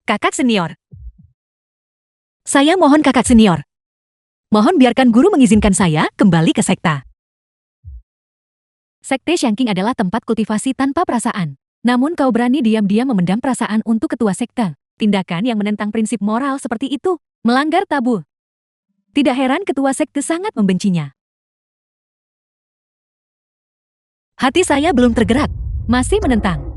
Kakak senior. Saya mohon kakak senior. Mohon biarkan guru mengizinkan saya kembali ke sekta. Sekte Shanking adalah tempat kultivasi tanpa perasaan. Namun kau berani diam-diam memendam perasaan untuk ketua sekte. Tindakan yang menentang prinsip moral seperti itu, melanggar tabu. Tidak heran ketua sekte sangat membencinya. Hati saya belum tergerak, masih menentang.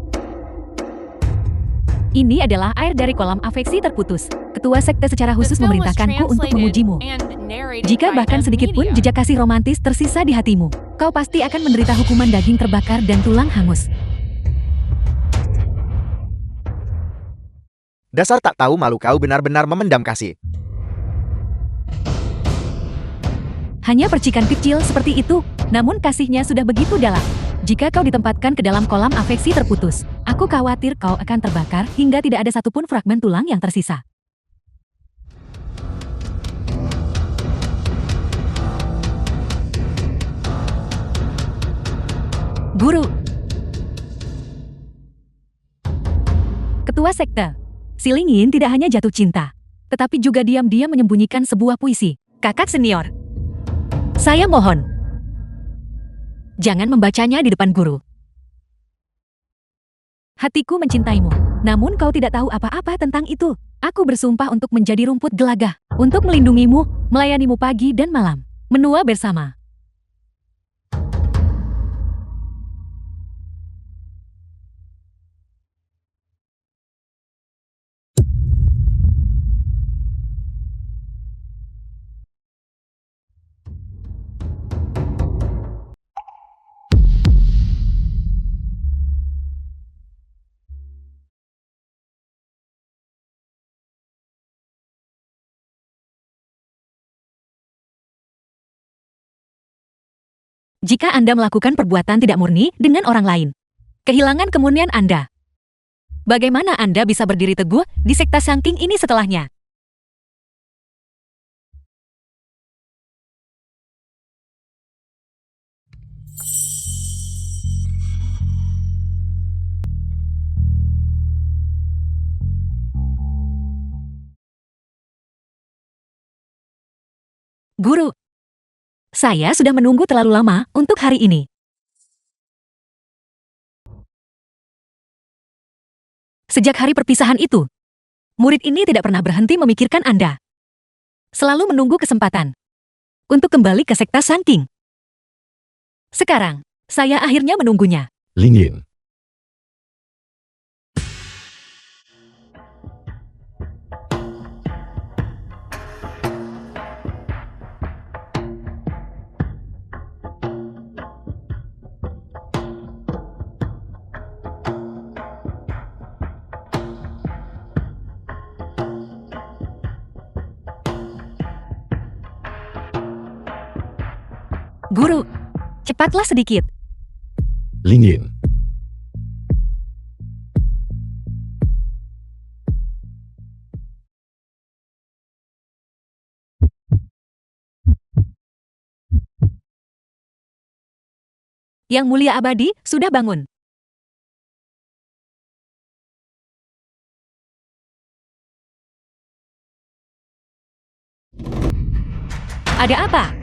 Ini adalah air dari kolam afeksi terputus. Ketua sekte secara khusus memerintahkanku untuk memujimu. Jika bahkan sedikit pun jejak kasih romantis tersisa di hatimu, kau pasti akan menderita hukuman daging terbakar dan tulang hangus. Dasar tak tahu malu, kau benar-benar memendam kasih. Hanya percikan kecil seperti itu, namun kasihnya sudah begitu dalam. Jika kau ditempatkan ke dalam kolam afeksi terputus, aku khawatir kau akan terbakar hingga tidak ada satupun fragmen tulang yang tersisa. Guru. Ketua sekte. Si Lingyin tidak hanya jatuh cinta, tetapi juga diam-diam menyembunyikan sebuah puisi. Kakak senior. Saya mohon. Jangan membacanya di depan guru. Hatiku mencintaimu, namun kau tidak tahu apa-apa tentang itu. Aku bersumpah untuk menjadi rumput gelagah, untuk melindungimu, melayanimu pagi dan malam, menua bersama. Jika Anda melakukan perbuatan tidak murni dengan orang lain, kehilangan kemurnian Anda. Bagaimana Anda bisa berdiri teguh di sekte Shanking ini setelahnya? Guru, saya sudah menunggu terlalu lama untuk hari ini. Sejak hari perpisahan itu, murid ini tidak pernah berhenti memikirkan Anda. Selalu menunggu kesempatan untuk kembali ke sekte Shanking. Sekarang, saya akhirnya menunggunya. Lingyin. Guru, cepatlah sedikit. Lingyin. Yang Mulia Abadi sudah bangun. Ada apa?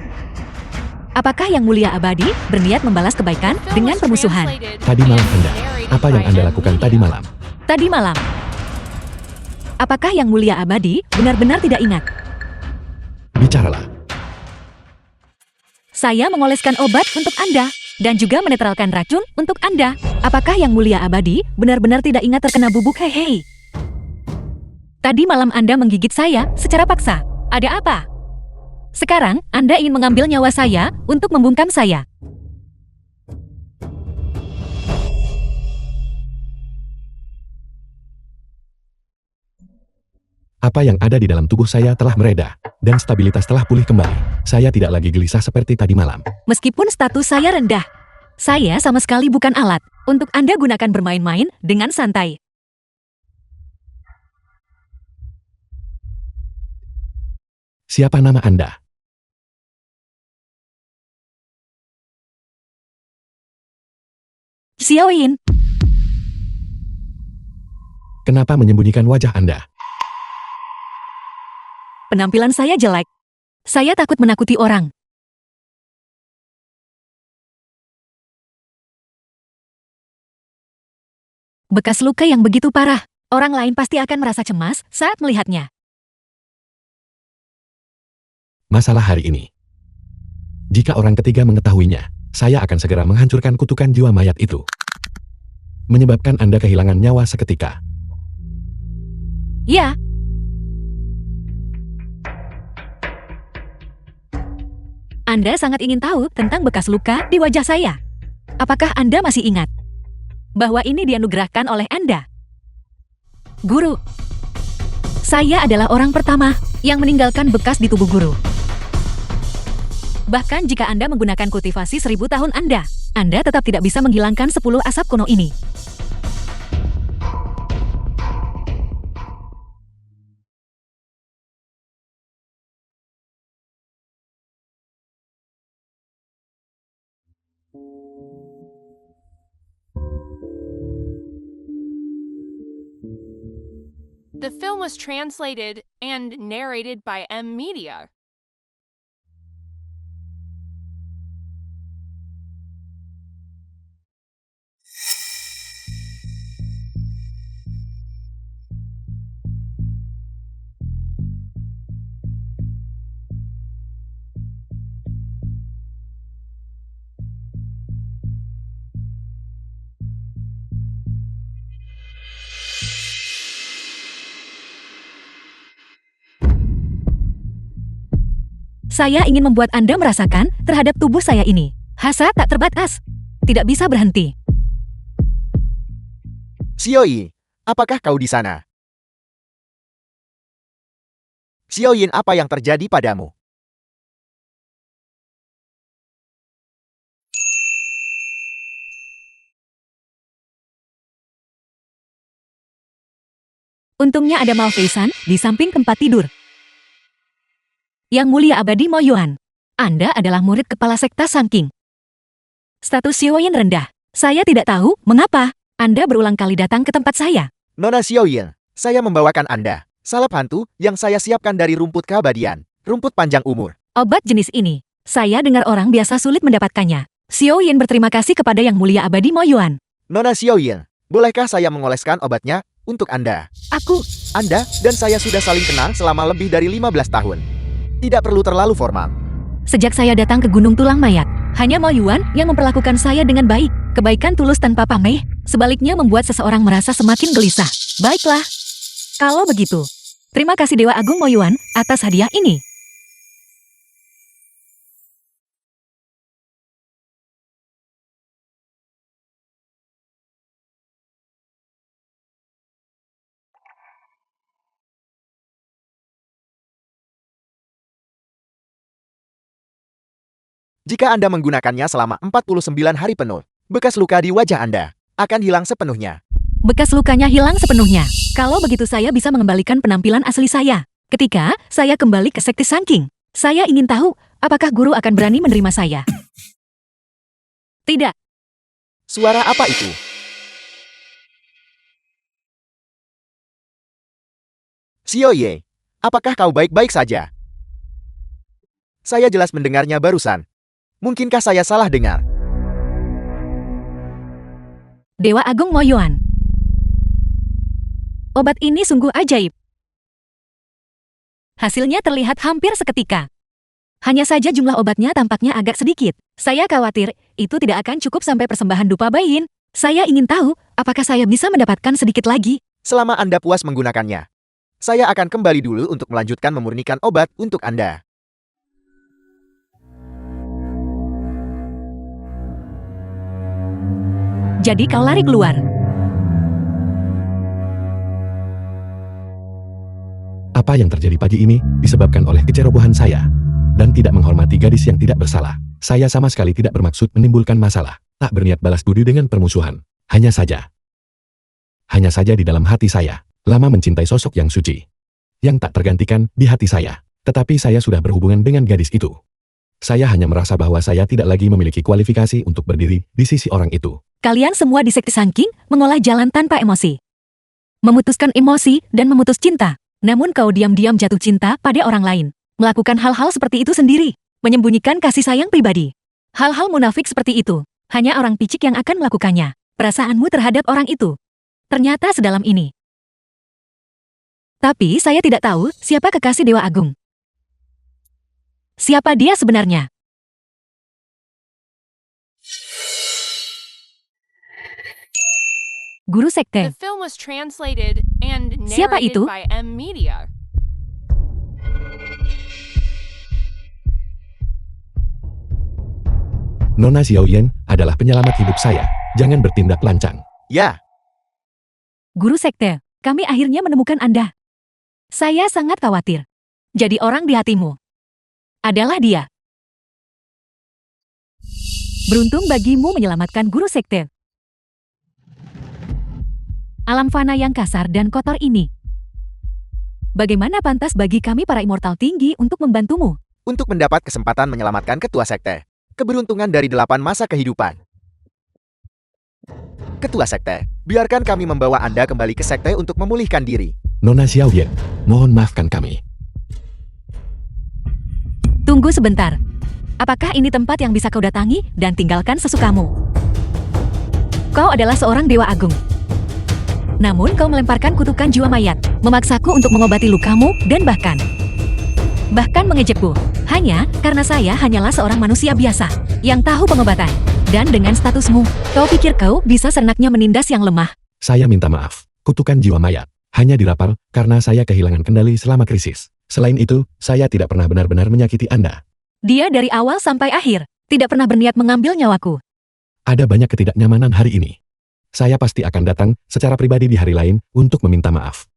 Apakah Yang Mulia Abadi berniat membalas kebaikan dengan permusuhan? Tadi malam Anda, apa yang Anda lakukan tadi malam? Tadi malam. Apakah Yang Mulia Abadi benar-benar tidak ingat? Bicaralah. Saya mengoleskan obat untuk Anda, dan juga menetralkan racun untuk Anda. Apakah Yang Mulia Abadi benar-benar tidak ingat terkena bubuk hehe? Tadi malam Anda menggigit saya secara paksa. Ada apa? Sekarang, Anda ingin mengambil nyawa saya untuk membungkam saya. Apa yang ada di dalam tubuh saya telah mereda, dan stabilitas telah pulih kembali. Saya tidak lagi gelisah seperti tadi malam. Meskipun status saya rendah, saya sama sekali bukan alat untuk Anda gunakan bermain-main dengan santai. Siapa nama Anda? Xiaoyin, Kenapa menyembunyikan wajah Anda? penampilan saya jelek. Saya takut menakuti orang. Bekas luka yang begitu parah, orang lain pasti akan merasa cemas saat melihatnya. Masalah hari ini. Jika orang ketiga mengetahuinya, saya akan segera menghancurkan kutukan jiwa mayat itu. Menyebabkan Anda kehilangan nyawa seketika. Ya. Anda sangat ingin tahu tentang bekas luka di wajah saya. Apakah Anda masih ingat bahwa ini dianugerahkan oleh Anda? Guru. Saya adalah orang pertama yang meninggalkan bekas di tubuh guru. Bahkan jika Anda menggunakan kultivasi 1000 tahun Anda tetap tidak bisa menghilangkan 10 asap kuno ini. The film was translated and narrated by M Media. Saya ingin membuat Anda merasakan terhadap tubuh saya ini. Hasrat tak terbatas. Tidak bisa berhenti. Xiaoyi, apakah kau di sana? Xiaoyin, apa yang terjadi padamu? Untungnya ada Malfaisan di samping tempat tidur. Yang Mulia Abadi Mo Yuan, Anda adalah murid kepala sekta Sanking. Status Xiaoyin rendah. Saya tidak tahu mengapa Anda berulang kali datang ke tempat saya. Nona Xiaoyin, saya membawakan Anda salep hantu yang saya siapkan dari rumput keabadian, rumput panjang umur. Obat jenis ini, saya dengar orang biasa sulit mendapatkannya. Xiaoyin berterima kasih kepada Yang Mulia Abadi Mo Yuan. Nona Xiaoyin, bolehkah saya mengoleskan obatnya untuk Anda? Anda dan saya sudah saling kenal selama lebih dari 15 tahun. Tidak perlu terlalu formal. Sejak saya datang ke Gunung Tulang Mayat, hanya Mo Yuan yang memperlakukan saya dengan baik. Kebaikan tulus tanpa pamrih, sebaliknya membuat seseorang merasa semakin gelisah. Baiklah. Kalau begitu, terima kasih Dewa Agung Mo Yuan atas hadiah ini. Jika Anda menggunakannya selama 49 hari penuh, bekas luka di wajah Anda akan hilang sepenuhnya. Bekas lukanya hilang sepenuhnya. Kalau begitu saya bisa mengembalikan penampilan asli saya. Ketika saya kembali ke Sekti Sanking, saya ingin tahu apakah guru akan berani menerima saya. Tidak. Suara apa itu? Xiaoye, apakah kau baik-baik saja? Saya jelas mendengarnya barusan. Mungkinkah saya salah dengar? Dewa Agung Mo Yuan. Obat ini sungguh ajaib. Hasilnya terlihat hampir seketika. Hanya saja jumlah obatnya tampaknya agak sedikit. Saya khawatir itu tidak akan cukup sampai persembahan dupa bayin. Saya ingin tahu apakah saya bisa mendapatkan sedikit lagi. Selama Anda puas menggunakannya, saya akan kembali dulu untuk melanjutkan memurnikan obat untuk Anda. Jadi kau lari keluar. Apa yang terjadi pagi ini disebabkan oleh kecerobohan saya dan tidak menghormati gadis yang tidak bersalah. Saya sama sekali tidak bermaksud menimbulkan masalah, tak berniat balas budi dengan permusuhan. Hanya saja di dalam hati saya, lama mencintai sosok yang suci, yang tak tergantikan di hati saya. Tetapi saya sudah berhubungan dengan gadis itu. Saya hanya merasa bahwa saya tidak lagi memiliki kualifikasi untuk berdiri di sisi orang itu. Kalian semua di Sekti Sanking mengolah jalan tanpa emosi. Memutuskan emosi dan memutus cinta. Namun kau diam-diam jatuh cinta pada orang lain. Melakukan hal-hal seperti itu sendiri. Menyembunyikan kasih sayang pribadi. Hal-hal munafik seperti itu. Hanya orang picik yang akan melakukannya. Perasaanmu terhadap orang itu ternyata sedalam ini. Tapi saya tidak tahu siapa kekasih Dewa Agung. Siapa dia sebenarnya? Guru The Sekte. film was translated and Siapa narrated itu? by M Media. Nona Xiaoyan adalah penyelamat hidup saya. Jangan bertindak lancang. Ya, Guru Sekte, kami akhirnya menemukan Anda. Saya sangat khawatir. Jadi orang di hatimu adalah dia. Beruntung bagimu menyelamatkan Guru Sekte. Alam fana yang kasar dan kotor ini. Bagaimana pantas bagi kami para immortal tinggi untuk membantumu? untuk mendapat kesempatan menyelamatkan ketua sekte. Keberuntungan dari 8 masa kehidupan. Ketua sekte, biarkan kami membawa Anda kembali ke sekte untuk memulihkan diri. Nona Xiaoyan, mohon maafkan kami. Tunggu sebentar. Apakah ini tempat yang bisa kau datangi dan tinggalkan sesukamu? Kau adalah seorang dewa agung. Namun kau melemparkan kutukan jiwa mayat, memaksaku untuk mengobati lukamu dan bahkan mengejekku. Hanya karena saya hanyalah seorang manusia biasa yang tahu pengobatan. Dan dengan statusmu, kau pikir kau bisa seenaknya menindas yang lemah? Saya minta maaf. Kutukan jiwa mayat hanya dirapal karena saya kehilangan kendali selama krisis. Selain itu, saya tidak pernah benar-benar menyakiti Anda. Dia dari awal sampai akhir tidak pernah berniat mengambil nyawaku. Ada banyak ketidaknyamanan hari ini. Saya pasti akan datang secara pribadi di hari lain untuk meminta maaf.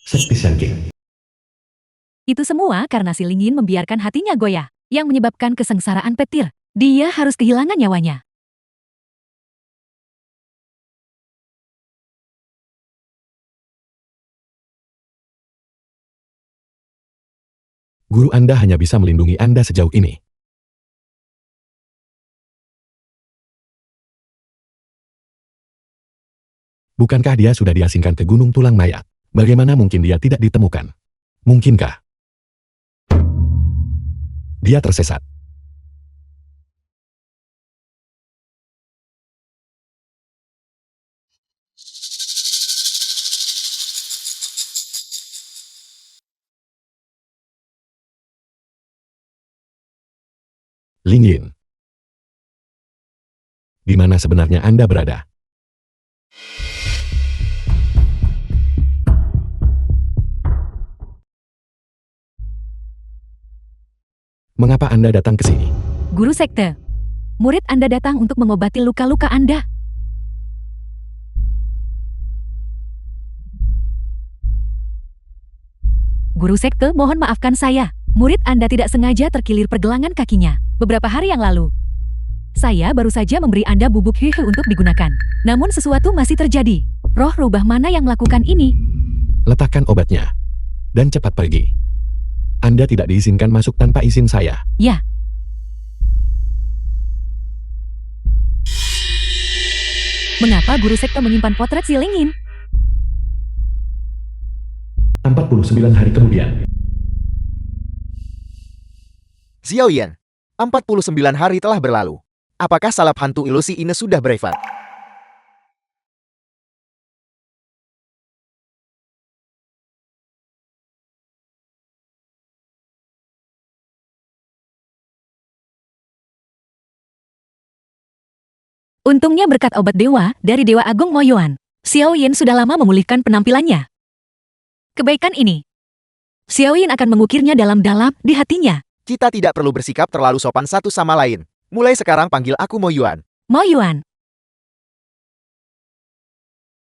Sekti Shanking. Itu semua karena si Lingyin membiarkan hatinya goyah, yang menyebabkan kesengsaraan petir. Dia harus kehilangan nyawanya. Guru Anda hanya bisa melindungi Anda sejauh ini. Bukankah dia sudah diasingkan ke Gunung Tulang Mayat? Bagaimana mungkin dia tidak ditemukan? Mungkinkah dia tersesat? Lingyin, di mana sebenarnya Anda berada? Mengapa Anda datang ke sini? Guru Sekte, murid Anda datang untuk mengobati luka-luka Anda. Guru Sekte, mohon maafkan saya. Murid Anda tidak sengaja terkilir pergelangan kakinya beberapa hari yang lalu. Saya baru saja memberi Anda bubuk hihi untuk digunakan. Namun sesuatu masih terjadi. Roh rubah mana yang melakukan ini? Letakkan obatnya dan cepat pergi. Anda tidak diizinkan masuk tanpa izin saya. Ya. Mengapa Guru Sekte menyimpan potret si Lingyin? 49 hari kemudian. Xiaoyan, 49 hari telah berlalu. Apakah salap hantu ilusi ini sudah berevat? Untungnya berkat obat dewa dari Dewa Agung Moyuan, Xiaoyan sudah lama memulihkan penampilannya. Kebaikan ini, Xiaoyan akan mengukirnya dalam-dalam di hatinya. Kita tidak perlu bersikap terlalu sopan satu sama lain. Mulai sekarang panggil aku Moyuan. Moyuan,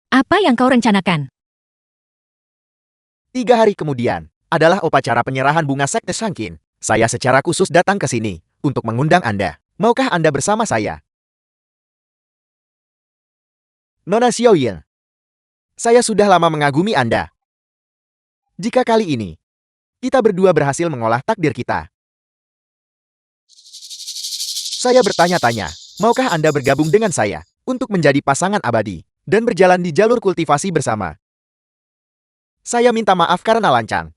apa yang kau rencanakan? 3 hari kemudian, adalah upacara penyerahan bunga sekte Shankin. Saya secara khusus datang ke sini untuk mengundang Anda. Maukah Anda bersama saya? Nona Xiaoyan, saya sudah lama mengagumi Anda. Jika kali ini, kita berdua berhasil mengolah takdir kita. Saya bertanya-tanya, Maukah Anda bergabung dengan saya untuk menjadi pasangan abadi dan berjalan di jalur kultivasi bersama? Saya minta maaf karena lancang.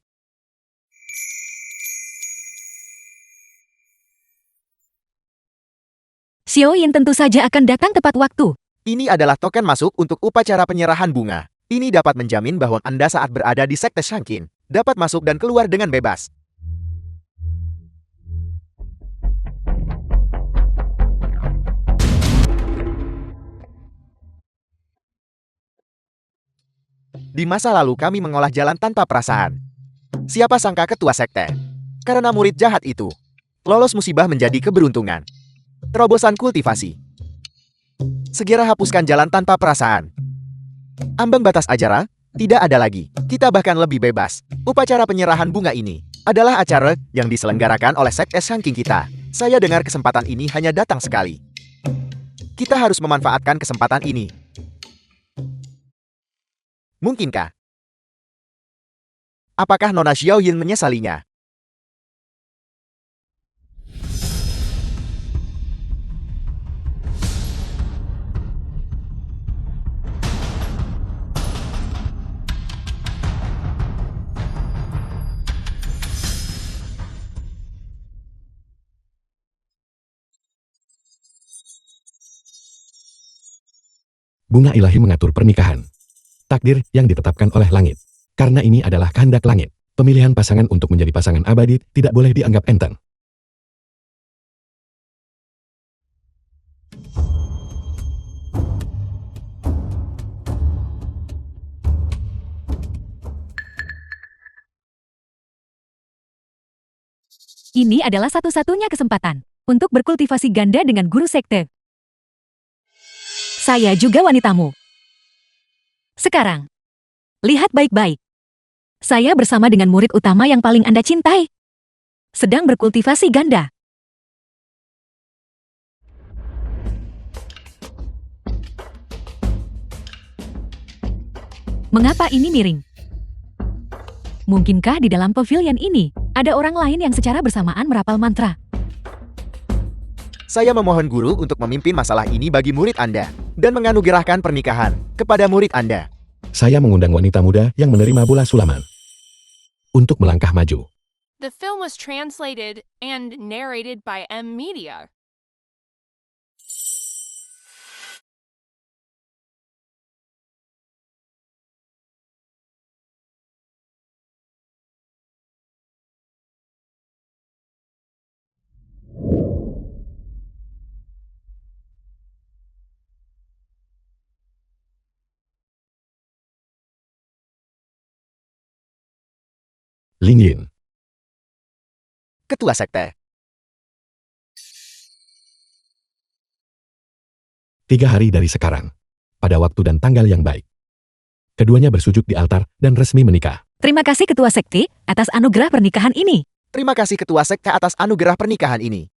Xiaoyin tentu saja akan datang tepat waktu. Ini adalah token masuk untuk upacara penyerahan bunga. Ini dapat menjamin bahwa Anda saat berada di Sekte Shankin dapat masuk dan keluar dengan bebas. Di masa lalu kami mengolah jalan tanpa perasaan. Siapa sangka ketua sekte? Karena murid jahat itu, lolos musibah menjadi keberuntungan. Terobosan kultivasi. Segera hapuskan jalan tanpa perasaan. Ambang batas ajaran tidak ada lagi. Kita bahkan lebih bebas. Upacara penyerahan bunga ini adalah acara yang diselenggarakan oleh Sekte Shanking kita. Saya dengar kesempatan ini hanya datang sekali. Kita harus memanfaatkan kesempatan ini. Mungkinkah? Apakah Nona Xiaoyin menyesalinya? Bunga ilahi mengatur pernikahan. Takdir yang ditetapkan oleh langit. Karena ini adalah kehendak langit. Pemilihan pasangan untuk menjadi pasangan abadi tidak boleh dianggap enteng. Ini adalah satu-satunya kesempatan untuk berkultivasi ganda dengan guru sekte. Saya juga wanitamu. Sekarang, lihat baik-baik. Saya bersama dengan murid utama yang paling Anda cintai. Sedang berkultivasi ganda. Mengapa ini miring? Mungkinkah di dalam pavilion ini ada orang lain yang secara bersamaan merapal mantra? Saya memohon guru untuk memimpin masalah ini bagi murid Anda dan menganugerahkan pernikahan kepada murid Anda. Saya mengundang wanita muda yang menerima bola sulaman untuk melangkah maju. The film was translated and narrated by M Media. Lin Yin. Ketua sekte. 3 hari dari sekarang. Pada waktu dan tanggal yang baik. Keduanya bersujud di altar dan resmi menikah. Terima kasih Ketua Sekte atas anugerah pernikahan ini. Terima kasih ketua sekte atas anugerah pernikahan ini.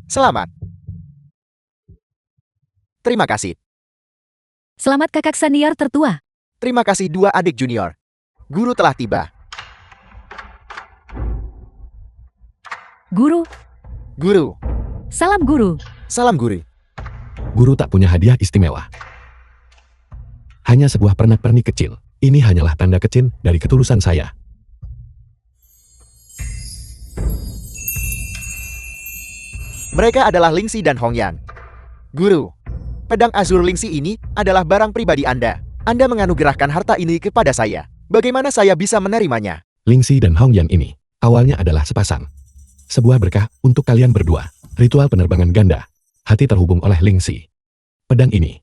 Selamat. Terima kasih. Selamat kakak senior tertua. Terima kasih dua adik junior. Guru telah tiba. Guru, Guru. salam guru. Salam guru. Guru tak punya hadiah istimewa. Hanya sebuah pernak-pernik kecil. Ini hanyalah tanda kecil dari ketulusan saya. Mereka adalah Lingxi dan Hongyan. Guru, pedang azur Lingxi ini adalah barang pribadi Anda. Anda menganugerahkan harta ini kepada saya. Bagaimana saya bisa menerimanya? Lingxi dan Hongyan ini awalnya adalah sepasang. Sebuah berkah untuk kalian berdua. Ritual penerbangan ganda. Hati terhubung oleh Lingxi. Pedang ini.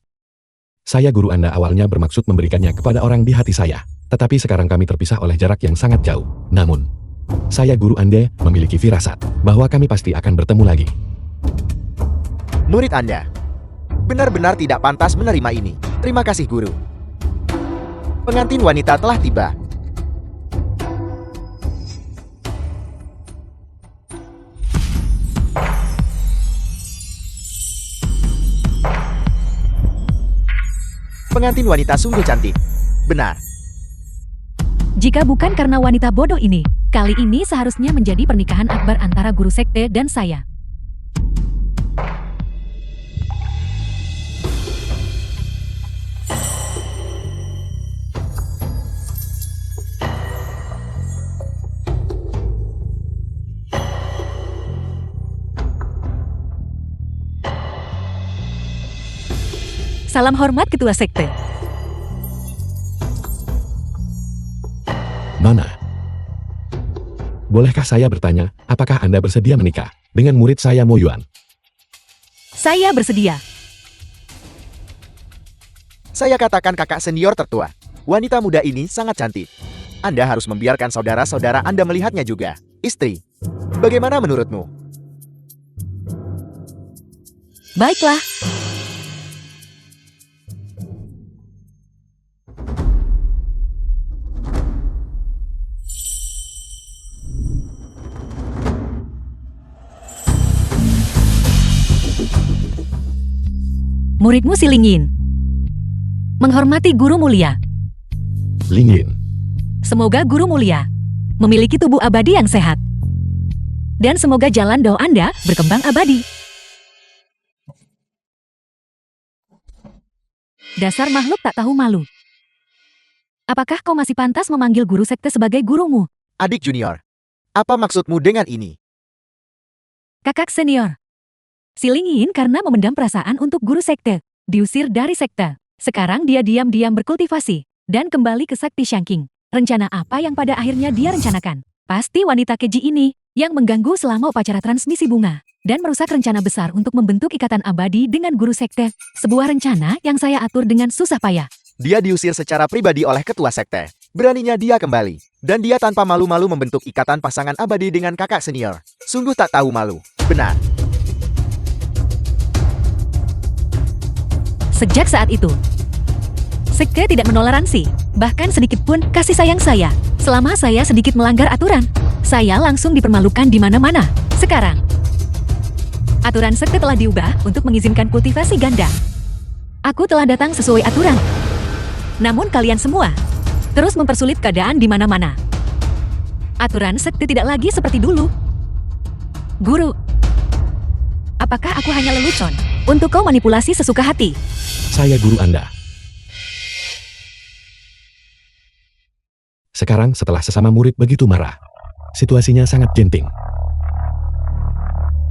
Saya guru Anda awalnya bermaksud memberikannya kepada orang di hati saya. Tetapi sekarang kami terpisah oleh jarak yang sangat jauh. Namun, saya guru Anda memiliki firasat bahwa kami pasti akan bertemu lagi. Murid Anda benar-benar tidak pantas menerima ini. Terima kasih guru. Pengantin wanita telah tiba. Pengantin wanita sungguh cantik. Benar. Jika bukan karena wanita bodoh ini, kali ini seharusnya menjadi pernikahan akbar antara guru sekte dan saya. Salam hormat ketua sekte. Mana? Bolehkah saya bertanya, apakah Anda bersedia menikah dengan murid saya Mo Yuan? Saya bersedia. Saya katakan kakak senior tertua. Wanita muda ini sangat cantik. Anda harus membiarkan saudara-saudara Anda melihatnya juga. Istri, bagaimana menurutmu? Baiklah. Muridmu si Lingyin. Menghormati guru mulia. Lingyin, Semoga guru mulia memiliki tubuh abadi yang sehat. Dan semoga jalan doa Anda berkembang abadi. Dasar makhluk tak tahu malu. Apakah kau masih pantas memanggil guru sekte sebagai gurumu? Adik junior, apa maksudmu dengan ini? Kakak senior. Si Lingyin karena memendam perasaan untuk guru sekte, diusir dari sekte. Sekarang dia diam-diam berkultivasi dan kembali ke Sakti Shanking. Rencana apa yang pada akhirnya dia rencanakan? Pasti wanita keji ini yang mengganggu selama upacara transmisi bunga dan merusak rencana besar untuk membentuk ikatan abadi dengan guru sekte. Sebuah rencana yang saya atur dengan susah payah. Dia diusir secara pribadi oleh ketua sekte. Beraninya dia kembali. Dan dia tanpa malu-malu membentuk ikatan pasangan abadi dengan kakak senior. Sungguh tak tahu malu. Benar. Sejak saat itu, sekte tidak menoleransi, bahkan sedikit pun kasih sayang saya. Selama saya sedikit melanggar aturan, saya langsung dipermalukan di mana-mana. Sekarang, aturan sekte telah diubah untuk mengizinkan kultivasi ganda. Aku telah datang sesuai aturan. Namun kalian semua terus mempersulit keadaan di mana-mana. Aturan sekte tidak lagi seperti dulu. Guru, apakah aku hanya lelucon untuk kau manipulasi sesuka hati? saya guru Anda. Sekarang setelah sesama murid begitu marah, situasinya sangat genting.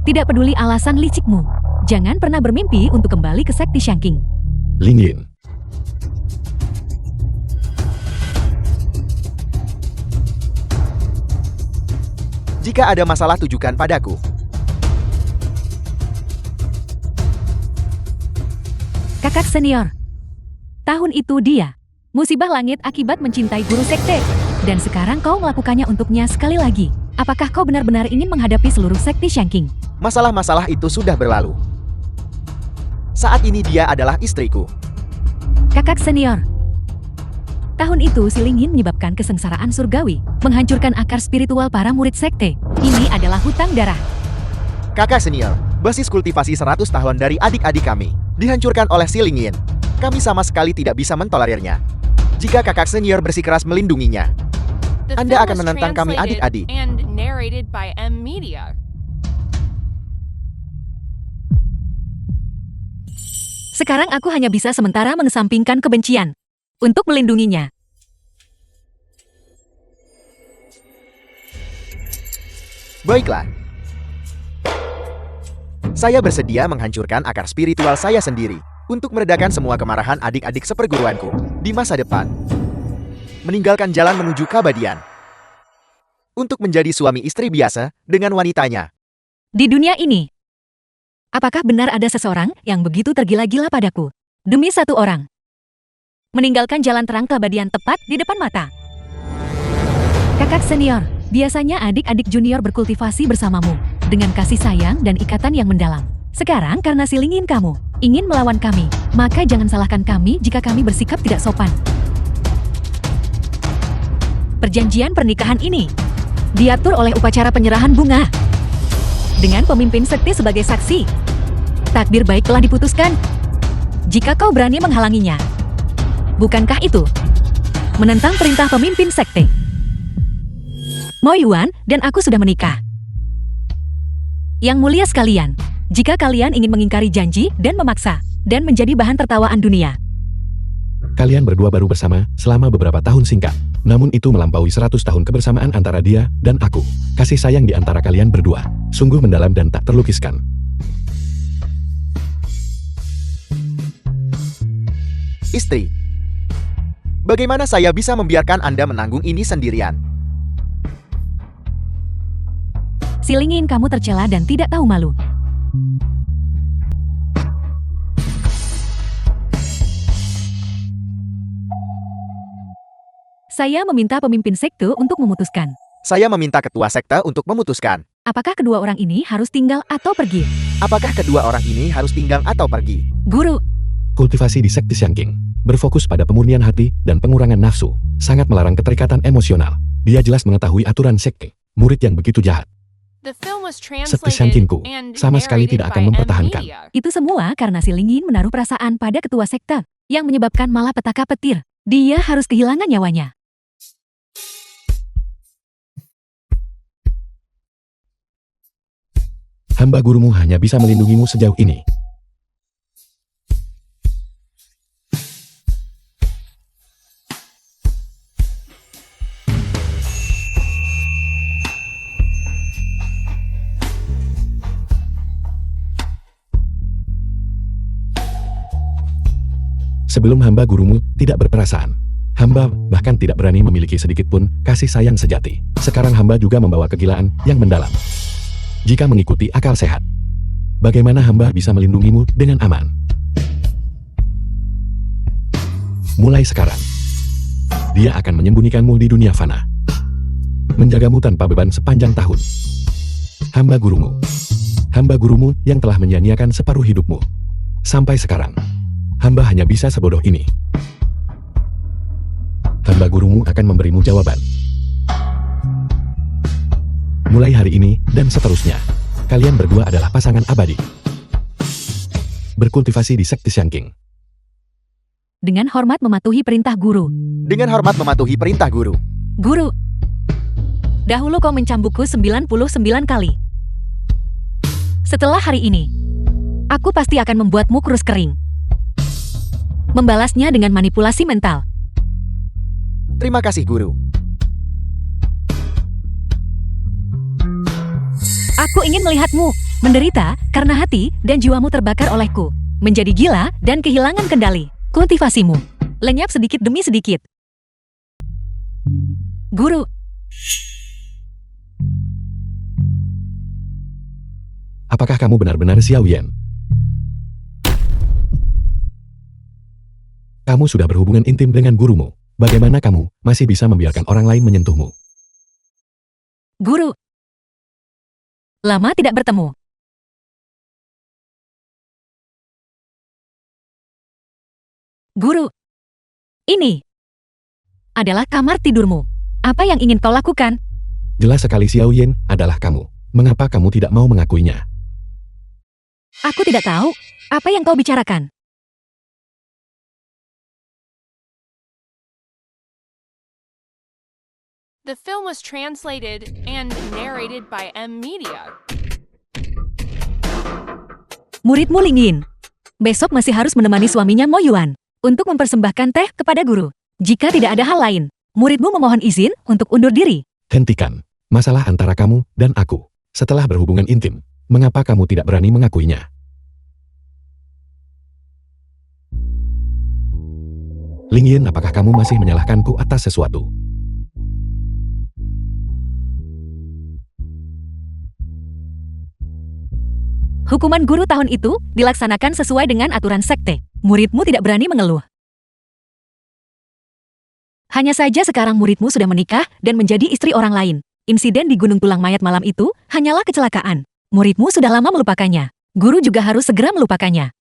Tidak peduli alasan licikmu, jangan pernah bermimpi untuk kembali ke Sakti Shanking. Lingyin, Jika ada masalah tujukan padaku. Kakak senior. Tahun itu dia. Musibah langit akibat mencintai guru sekte. Dan sekarang kau melakukannya untuknya sekali lagi. Apakah kau benar-benar ingin menghadapi seluruh Sakti Shanking? Masalah-masalah itu sudah berlalu. Saat ini dia adalah istriku. Kakak senior. Tahun itu si Lingyin menyebabkan kesengsaraan surgawi, menghancurkan akar spiritual para murid sekte. Ini adalah hutang darah. Kakak senior, basis kultivasi 100 tahun dari adik-adik kami dihancurkan oleh si Lingyin. Kami sama sekali tidak bisa mentolerirnya. Jika kakak senior bersikeras melindunginya, The Anda film akan was menentang kami translated adik-adik. and narrated by M Media. Sekarang aku hanya bisa sementara mengesampingkan kebencian untuk melindunginya. Baiklah. Saya bersedia menghancurkan akar spiritual saya sendiri untuk meredakan semua kemarahan adik-adik seperguruanku di masa depan. Meninggalkan jalan menuju keabadian. Untuk menjadi suami istri biasa dengan wanitanya. Di dunia ini, apakah benar ada seseorang yang begitu tergila-gila padaku? Demi satu orang. Meninggalkan jalan terang keabadian tepat di depan mata. Kakak senior, biasanya adik-adik junior berkultivasi bersamamu dengan kasih sayang dan ikatan yang mendalam. Sekarang karena si Lingyin kamu ingin melawan kami, maka jangan salahkan kami jika kami bersikap tidak sopan. Perjanjian pernikahan ini diatur oleh upacara penyerahan bunga dengan pemimpin sekte sebagai saksi. Takdir baik telah diputuskan. Jika kau berani menghalanginya, Bukankah itu menentang perintah pemimpin sekte? Mo Yuan dan aku sudah menikah. Yang mulia sekalian, jika kalian ingin mengingkari janji dan memaksa, dan menjadi bahan tertawaan dunia, Kalian berdua baru bersama selama beberapa tahun singkat. Namun itu melampaui 100 tahun kebersamaan antara dia dan aku. Kasih sayang di antara kalian berdua sungguh mendalam dan tak terlukiskan. Istri, bagaimana saya bisa membiarkan Anda menanggung ini sendirian? Si Lingyin, kamu tercela dan tidak tahu malu. Saya meminta pemimpin sekte untuk memutuskan. Saya meminta ketua sekte untuk memutuskan. Apakah kedua orang ini harus tinggal atau pergi? Apakah kedua orang ini harus tinggal atau pergi? Guru, Kultivasi di sekte Xiangqing berfokus pada pemurnian hati dan pengurangan nafsu, sangat melarang keterikatan emosional. Dia jelas mengetahui aturan sekte. Murid yang begitu jahat, The film was sekte translated Xiangqingku and sama sekali narrated tidak by akan M mempertahankan. Media. itu semua karena si Lingyin menaruh perasaan pada ketua sekte, yang menyebabkan malapetaka petir. Dia harus kehilangan nyawanya. Hamba gurumu hanya bisa melindungimu sejauh ini. Sebelum hamba gurumu tidak berperasaan. Hamba bahkan tidak berani memiliki sedikit pun kasih sayang sejati. Sekarang hamba juga membawa kegilaan yang mendalam. Jika mengikuti akal sehat, bagaimana hamba bisa melindungimu dengan aman? Mulai sekarang, dia akan menyembunyikanmu di dunia fana, menjagamu tanpa beban sepanjang tahun. Hamba gurumu yang telah menyia-nyiakan separuh hidupmu. Sampai sekarang, hamba hanya bisa sebodoh ini. Hamba gurumu akan memberimu jawaban. Mulai hari ini dan seterusnya, kalian berdua adalah pasangan abadi. Berkultivasi di sekte Xiangqing. Dengan hormat mematuhi perintah guru. Dengan hormat mematuhi perintah guru. Guru, dahulu kau mencambukku 99 kali. Setelah hari ini, aku pasti akan membuatmu kurus kering. Membalasnya dengan manipulasi mental. Terima kasih guru. Aku ingin melihatmu menderita karena hati dan jiwamu terbakar olehku. Menjadi gila dan kehilangan kendali. Kultivasimu lenyap sedikit demi sedikit. Guru, Apakah kamu benar-benar Xiao Yan? Kamu sudah berhubungan intim dengan gurumu. Bagaimana kamu masih bisa membiarkan orang lain menyentuhmu? guru. Lama tidak bertemu. Guru, ini adalah kamar tidurmu. Apa yang ingin kau lakukan? Jelas sekali Xiao Yan adalah kamu. Mengapa kamu tidak mau mengakuinya? Aku tidak tahu apa yang kau bicarakan. The film was translated and narrated by M Media. Muridmu Lingyin, besok masih harus menemani suaminya Mo Yuan untuk mempersembahkan teh kepada guru. Jika tidak ada hal lain, muridmu memohon izin untuk undur diri. Hentikan masalah antara kamu dan aku. Setelah berhubungan intim, mengapa kamu tidak berani mengakuinya? Lingyin, apakah kamu masih menyalahkanku atas sesuatu? Hukuman guru tahun itu dilaksanakan sesuai dengan aturan sekte. Muridmu tidak berani mengeluh. Hanya saja sekarang muridmu sudah menikah dan menjadi istri orang lain. Insiden di Gunung Tulang Mayat malam itu hanyalah kecelakaan. Muridmu sudah lama melupakannya. Guru juga harus segera melupakannya.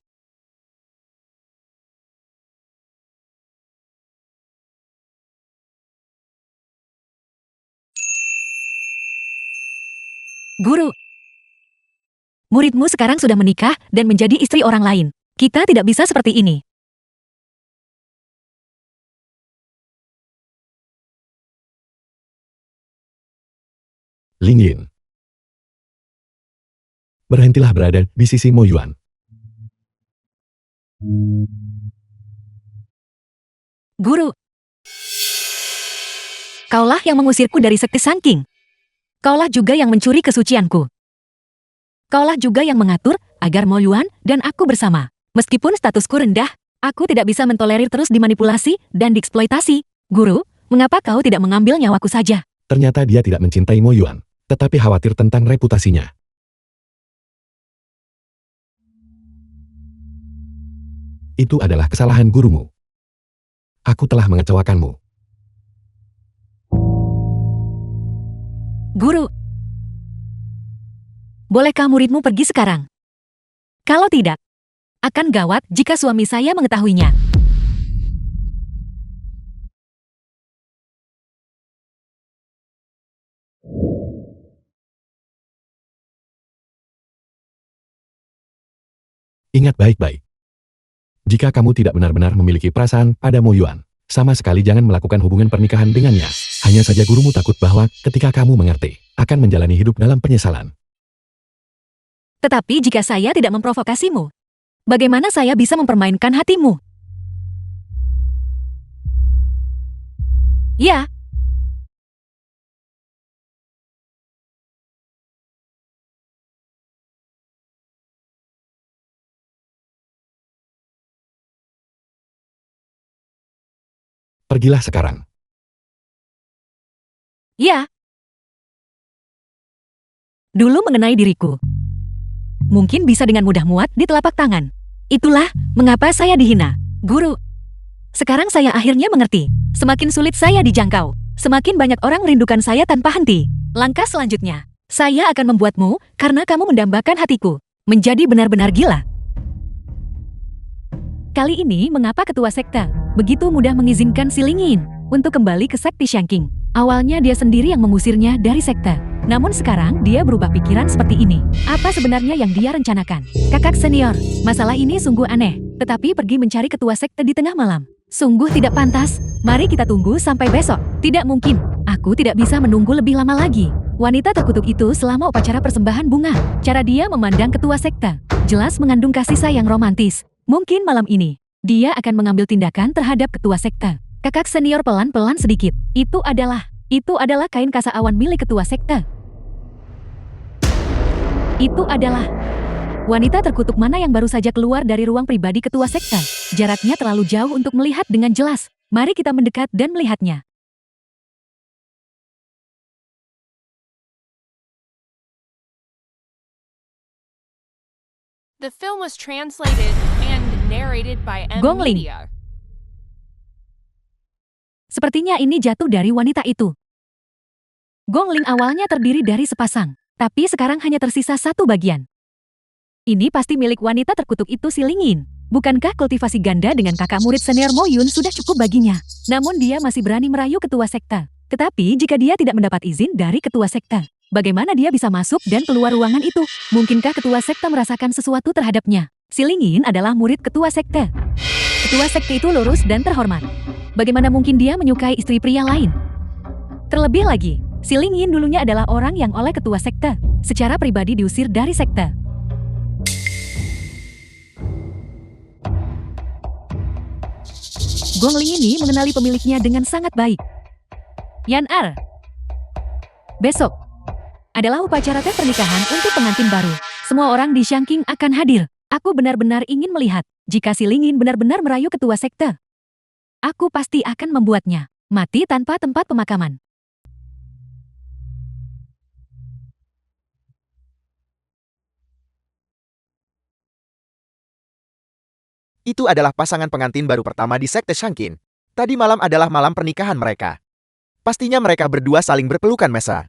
Guru, muridmu sekarang sudah menikah dan menjadi istri orang lain. Kita tidak bisa seperti ini. Ling Yin. Berhentilah berada di sisi Mo Yuan. Guru. Kaulah yang mengusirku dari sekte Sangking. Kaulah juga yang mencuri kesucianku. Kaulah juga yang mengatur agar Mo Yuan dan aku bersama. Meskipun statusku rendah, aku tidak bisa mentolerir terus dimanipulasi dan dieksploitasi. Guru, mengapa kau tidak mengambil nyawaku saja? Ternyata dia tidak mencintai Mo Yuan, tetapi khawatir tentang reputasinya. Itu adalah kesalahan gurumu. Aku telah mengecewakanmu. Guru, bolehkah muridmu pergi sekarang? Kalau tidak, akan gawat jika suami saya mengetahuinya. Ingat baik-baik. Jika kamu tidak benar-benar memiliki perasaan pada Mo Yuan, sama sekali jangan melakukan hubungan pernikahan dengannya. Hanya saja gurumu takut bahwa ketika kamu mengerti, akan menjalani hidup dalam penyesalan. Tetapi jika saya tidak memprovokasimu, bagaimana saya bisa mempermainkan hatimu? Ya. Pergilah sekarang. Ya. Dulu mengenai diriku. Mungkin bisa dengan mudah muat di telapak tangan. Itulah mengapa saya dihina. Guru. Sekarang saya akhirnya mengerti. Semakin sulit saya dijangkau, semakin banyak orang merindukan saya tanpa henti. Langkah selanjutnya, saya akan membuatmu, karena kamu mendambakan hatiku, menjadi benar-benar gila. Kali ini mengapa ketua sekte begitu mudah mengizinkan si Ling Yin untuk kembali ke sekte Shanking? Awalnya dia sendiri yang mengusirnya dari sekte. Namun sekarang dia berubah pikiran seperti ini. Apa sebenarnya yang dia rencanakan? Kakak senior, masalah ini sungguh aneh. Tetapi pergi mencari ketua sekte di tengah malam. Sungguh tidak pantas. Mari kita tunggu sampai besok. Tidak mungkin. Aku tidak bisa menunggu lebih lama lagi. Wanita terkutuk itu selama upacara persembahan bunga. Cara dia memandang ketua sekte jelas mengandung kasih sayang romantis. Mungkin malam ini dia akan mengambil tindakan terhadap ketua sekte. Kakak senior pelan-pelan sedikit. Itu adalah kain kasa awan milik ketua sekte. Itu adalah wanita terkutuk mana yang baru saja keluar dari ruang pribadi ketua sekte. Jaraknya terlalu jauh untuk melihat dengan jelas. Mari kita mendekat dan melihatnya. The film was translated and narrated by M Gongling. Media. Sepertinya ini jatuh dari wanita itu. Gongling awalnya terdiri dari sepasang, tapi sekarang hanya tersisa satu bagian. Ini pasti milik wanita terkutuk itu si Ling Yin. Bukankah kultivasi ganda dengan kakak murid senior Mo Yun sudah cukup baginya? Namun dia masih berani merayu ketua sekte. Tetapi jika dia tidak mendapat izin dari ketua sekte, bagaimana dia bisa masuk dan keluar ruangan itu? Mungkinkah ketua sekte merasakan sesuatu terhadapnya? Si Ling Yin adalah murid ketua sekte. Ketua sekte itu lurus dan terhormat. Bagaimana mungkin dia menyukai istri pria lain? Terlebih lagi, si Ling Yin dulunya adalah orang yang oleh ketua sekte secara pribadi diusir dari sekte. Gongling ini mengenali pemiliknya dengan sangat baik. Yan Er. Besok adalah upacara tes pernikahan untuk pengantin baru. Semua orang di Shanking akan hadir. Aku benar-benar ingin melihat jika si Ling Yin benar-benar merayu ketua sekte. Aku pasti akan membuatnya mati tanpa tempat pemakaman. Itu adalah pasangan pengantin baru pertama di sekte Shankin. Tadi malam adalah malam pernikahan mereka. Pastinya mereka berdua saling berpelukan mesra.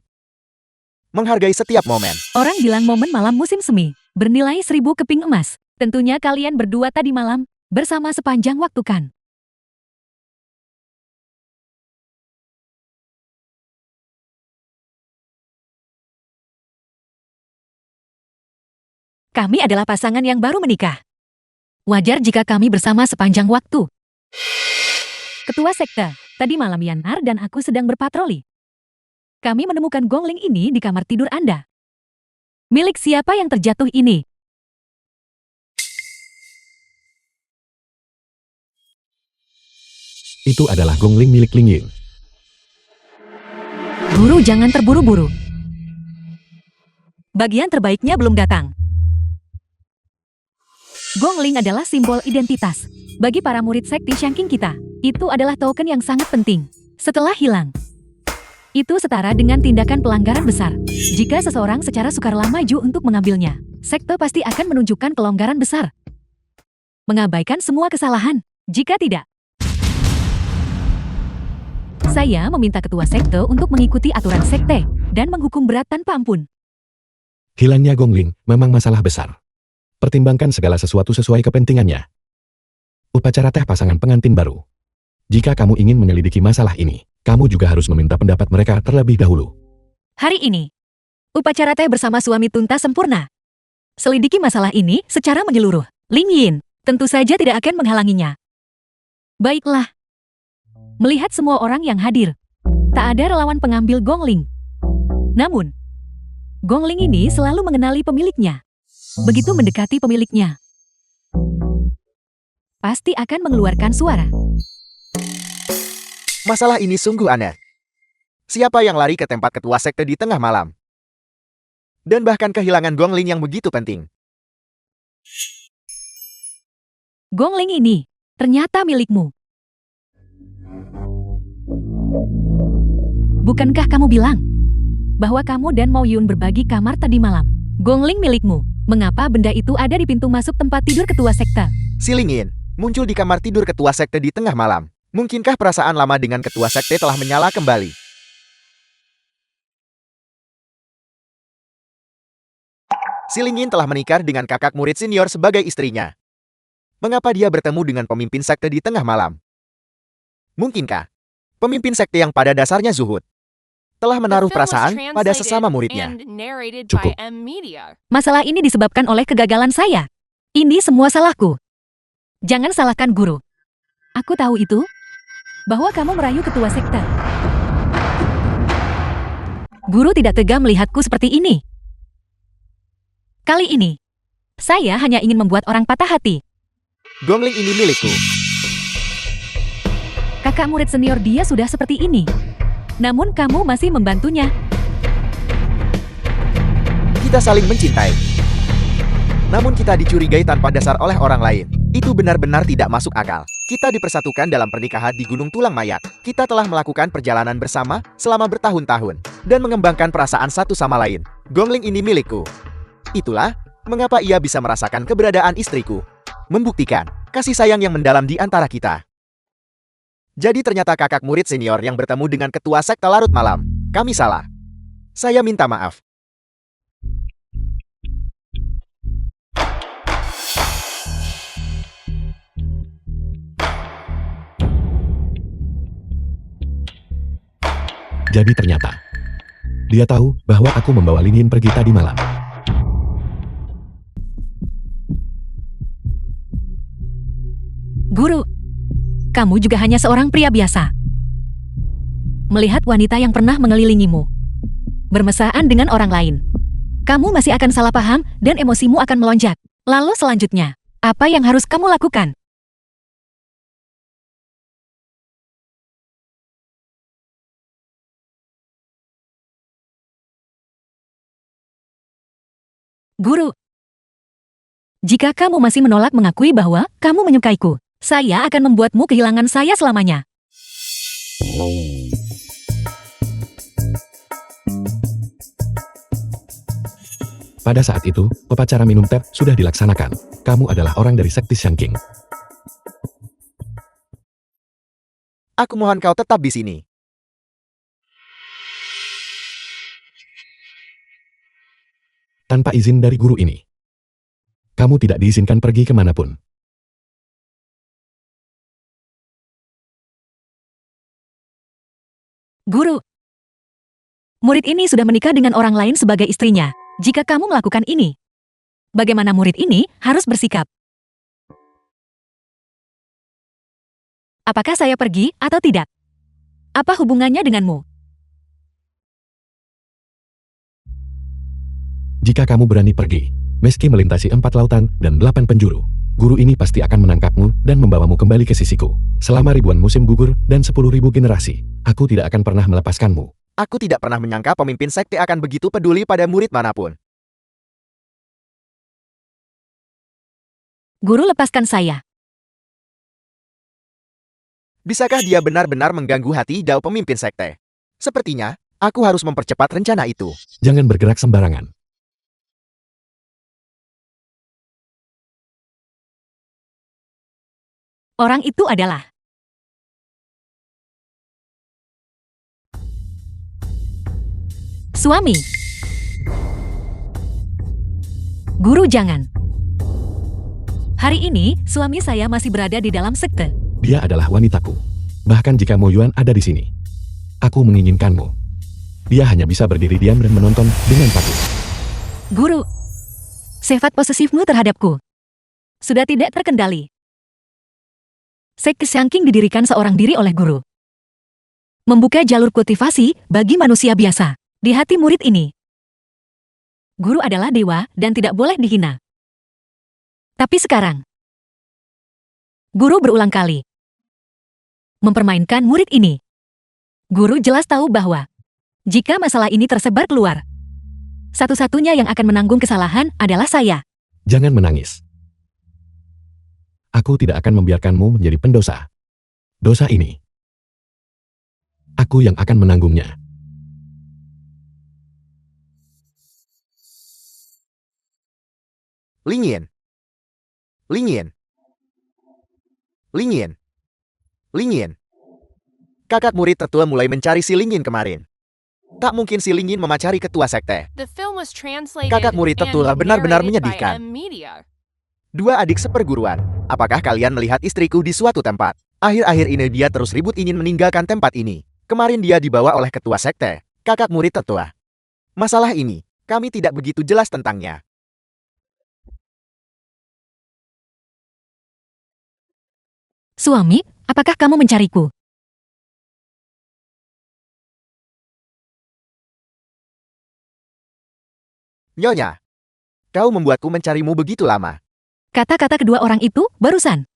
Menghargai setiap momen. Orang bilang momen malam musim semi bernilai 1000 keping emas. Tentunya kalian berdua tadi malam bersama sepanjang waktu kan? Kami adalah pasangan yang baru menikah. Wajar jika kami bersama sepanjang waktu. Ketua sekte, tadi malam Yanar dan aku sedang berpatroli. Kami menemukan gongling ini di kamar tidur Anda. Milik siapa yang terjatuh ini? Itu adalah gongling milik Ling Yin. Guru, jangan terburu-buru. Bagian terbaiknya belum datang. Gongling adalah simbol identitas. Bagi para murid sekti Shanking kita, itu adalah token yang sangat penting. Setelah hilang, itu setara dengan tindakan pelanggaran besar. Jika seseorang secara sukarela maju untuk mengambilnya, sekte pasti akan menunjukkan kelonggaran besar. Mengabaikan semua kesalahan. Jika tidak, saya meminta ketua sekte untuk mengikuti aturan sekte dan menghukum berat tanpa ampun. Hilangnya gongling memang masalah besar. Pertimbangkan segala sesuatu sesuai kepentingannya. Upacara teh pasangan pengantin baru. Jika kamu ingin menyelidiki masalah ini, kamu juga harus meminta pendapat mereka terlebih dahulu. Hari ini, upacara teh bersama suami tuntas sempurna. Selidiki masalah ini secara menyeluruh. Ling Yin tentu saja tidak akan menghalanginya. Baiklah. Melihat semua orang yang hadir, tak ada relawan pengambil gongling. Namun, gongling ini selalu mengenali pemiliknya. Begitu mendekati pemiliknya, pasti akan mengeluarkan suara. Masalah ini sungguh aneh. Siapa yang lari ke tempat ketua sekte di tengah malam? Dan bahkan kehilangan gongling yang begitu penting. Gongling ini ternyata milikmu. Bukankah kamu bilang bahwa kamu dan Mo Yun berbagi kamar tadi malam? Gongling milikmu. Mengapa benda itu ada di pintu masuk tempat tidur ketua sekte? Si Ling Yin muncul di kamar tidur ketua sekte di tengah malam. Mungkinkah perasaan lama dengan ketua sekte telah menyala kembali? Si Ling Yin telah menikah dengan kakak murid senior sebagai istrinya. Mengapa dia bertemu dengan pemimpin sekte di tengah malam? Mungkinkah pemimpin sekte yang pada dasarnya zuhud telah menaruh perasaan pada sesama muridnya? Cukup. Masalah ini disebabkan oleh kegagalan saya. Ini semua salahku. Jangan salahkan guru. Aku tahu itu, bahwa kamu merayu ketua sekte. Guru tidak tega melihatku seperti ini. Kali ini, saya hanya ingin membuat orang patah hati. Gongling ini milikku. Kakak murid senior dia sudah seperti ini. Namun kamu masih membantunya. Kita saling mencintai. Namun kita dicurigai tanpa dasar oleh orang lain. Itu benar-benar tidak masuk akal. Kita dipersatukan dalam pernikahan di Gunung Tulang Mayat. Kita telah melakukan perjalanan bersama selama bertahun-tahun dan mengembangkan perasaan satu sama lain. Gongling ini milikku. Itulah mengapa ia bisa merasakan keberadaan istriku. Membuktikan kasih sayang yang mendalam di antara kita. Jadi ternyata kakak murid senior yang bertemu dengan ketua sekte larut malam. Kami salah. Saya minta maaf. Jadi ternyata, dia tahu bahwa aku membawa Ling Yin pergi tadi malam. Guru, kamu juga hanya seorang pria biasa. Melihat wanita yang pernah mengelilingimu, bermesraan dengan orang lain, kamu masih akan salah paham dan emosimu akan melonjak. Lalu selanjutnya, apa yang harus kamu lakukan? Guru, jika kamu masih menolak mengakui bahwa kamu menyukaiku, saya akan membuatmu kehilangan saya selamanya. Pada saat itu, upacara minum teh sudah dilaksanakan. Kamu adalah orang dari sekte Shanking. Aku mohon kau tetap di sini. Tanpa izin dari guru ini, kamu tidak diizinkan pergi kemanapun. Guru, murid ini sudah menikah dengan orang lain sebagai istrinya. Jika kamu melakukan ini, bagaimana murid ini harus bersikap? Apakah saya pergi atau tidak? Apa hubungannya denganmu? Jika kamu berani pergi, meski melintasi 4 lautan dan 8 penjuru, guru ini pasti akan menangkapmu dan membawamu kembali ke sisiku. Selama ribuan musim gugur dan 10.000 generasi, aku tidak akan pernah melepaskanmu. Aku tidak pernah menyangka pemimpin sekte akan begitu peduli pada murid manapun. Guru, lepaskan saya. Bisakah dia benar-benar mengganggu hati Dao pemimpin sekte? Sepertinya, aku harus mempercepat rencana itu. Jangan bergerak sembarangan. Orang itu adalah suami. Guru, jangan. Hari ini, suami saya masih berada di dalam sekte. Dia adalah wanitaku. Bahkan jika Mo Yuan ada di sini, aku menginginkanmu. Dia hanya bisa berdiri diam dan menonton dengan patuh. Guru, sifat posesifmu terhadapku sudah tidak terkendali. Sekte Xiangqing didirikan seorang diri oleh guru. Membuka jalur kultivasi bagi manusia biasa di hati murid ini. Guru adalah dewa dan tidak boleh dihina. Tapi sekarang, guru berulang kali mempermainkan murid ini. Guru jelas tahu bahwa jika masalah ini tersebar keluar, satu-satunya yang akan menanggung kesalahan adalah saya. Jangan menangis. Aku tidak akan membiarkanmu menjadi pendosa. Dosa ini, aku yang akan menanggungnya. Lingyin. Lingyin. Lingyin. Lingyin. Kakak murid tertua mulai mencari si Lingyin kemarin. Tak mungkin si Lingyin memacari ketua sekte. The film was translated Kakak murid tertua and benar-benar narrated by menyedihkan. M Media. Dua adik seperguruan. Apakah kalian melihat istriku di suatu tempat? Akhir-akhir ini dia terus ribut ingin meninggalkan tempat ini. Kemarin dia dibawa oleh ketua sekte, kakak murid tertua. Masalah ini, kami tidak begitu jelas tentangnya. Suami, apakah kamu mencariku? Nyonya, kau membuatku mencarimu begitu lama. Kata-kata kedua orang itu barusan.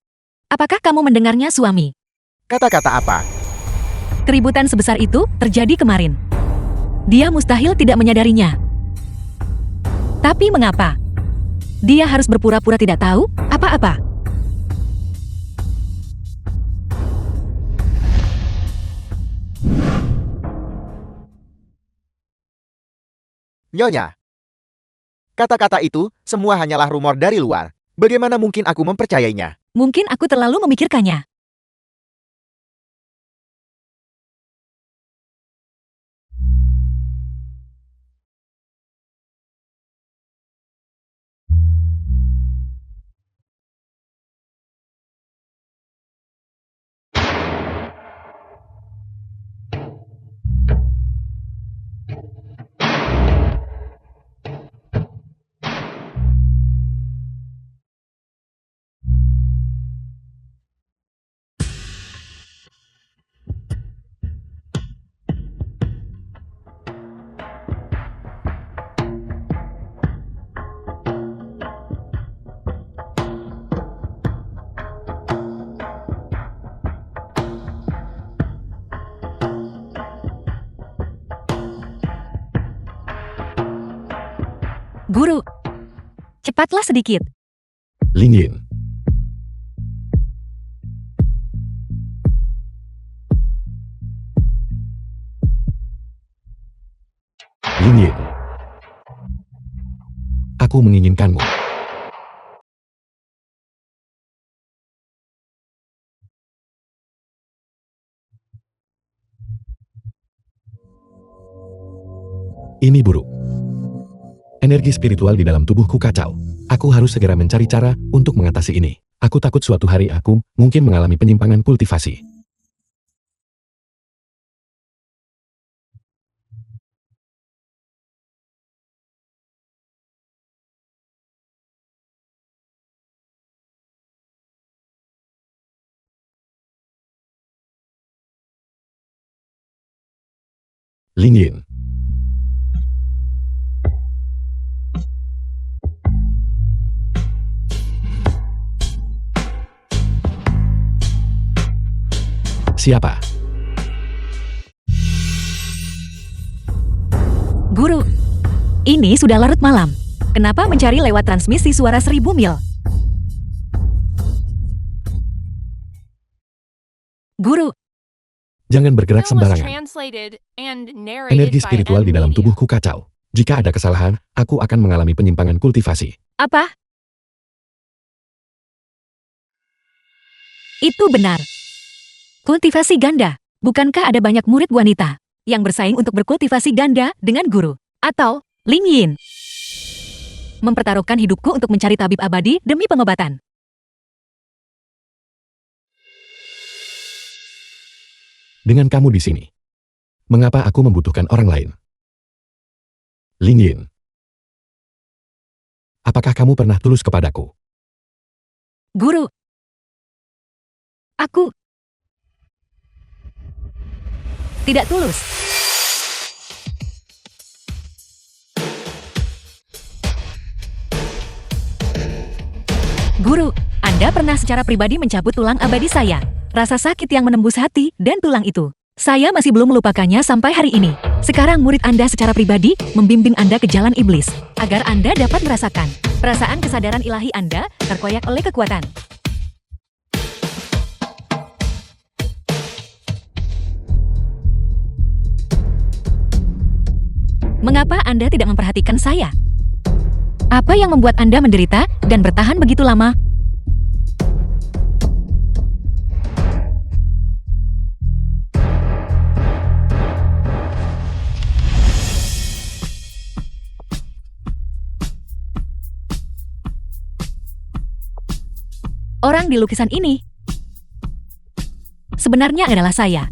Apakah kamu mendengarnya, suami? Kata-kata apa? Keributan sebesar itu terjadi kemarin. Dia mustahil tidak menyadarinya. Tapi mengapa? Dia harus berpura-pura tidak tahu apa-apa. Nyonya, kata-kata itu semua hanyalah rumor dari luar. Bagaimana mungkin aku mempercayainya? Mungkin aku terlalu memikirkannya. Guru, cepatlah sedikit. Lingyin. Lingyin. Aku menginginkanmu. Ini buruk. Energi spiritual di dalam tubuhku kacau. Aku harus segera mencari cara untuk mengatasi ini. Aku takut suatu hari aku mungkin mengalami penyimpangan kultivasi. Lingyin. Siapa? Guru, ini sudah larut malam. Kenapa mencari lewat transmisi suara 1000 mil? Guru, Jangan bergerak Film was sembarangan. translated and narrated Energi by spiritual di M dalam Media. tubuhku kacau. Jika ada kesalahan, aku akan mengalami penyimpangan kultivasi. apa? Itu benar. Kultivasi ganda. Bukankah ada banyak murid wanita yang bersaing untuk berkultivasi ganda dengan guru? Atau Ling Yin? Mempertaruhkan hidupku untuk mencari tabib abadi demi pengobatan. Dengan kamu di sini, mengapa aku membutuhkan orang lain? Ling Yin, apakah kamu pernah tulus kepadaku? Guru, aku tidak tulus. Guru, Anda pernah secara pribadi mencabut tulang abadi saya. Rasa sakit yang menembus hati dan tulang itu. Saya masih belum melupakannya sampai hari ini. Sekarang murid Anda secara pribadi membimbing Anda ke jalan iblis, agar Anda dapat merasakan perasaan kesadaran ilahi Anda terkoyak oleh kekuatan. Mengapa Anda tidak memperhatikan saya? Apa yang membuat Anda menderita dan bertahan begitu lama? Orang di lukisan ini sebenarnya adalah saya.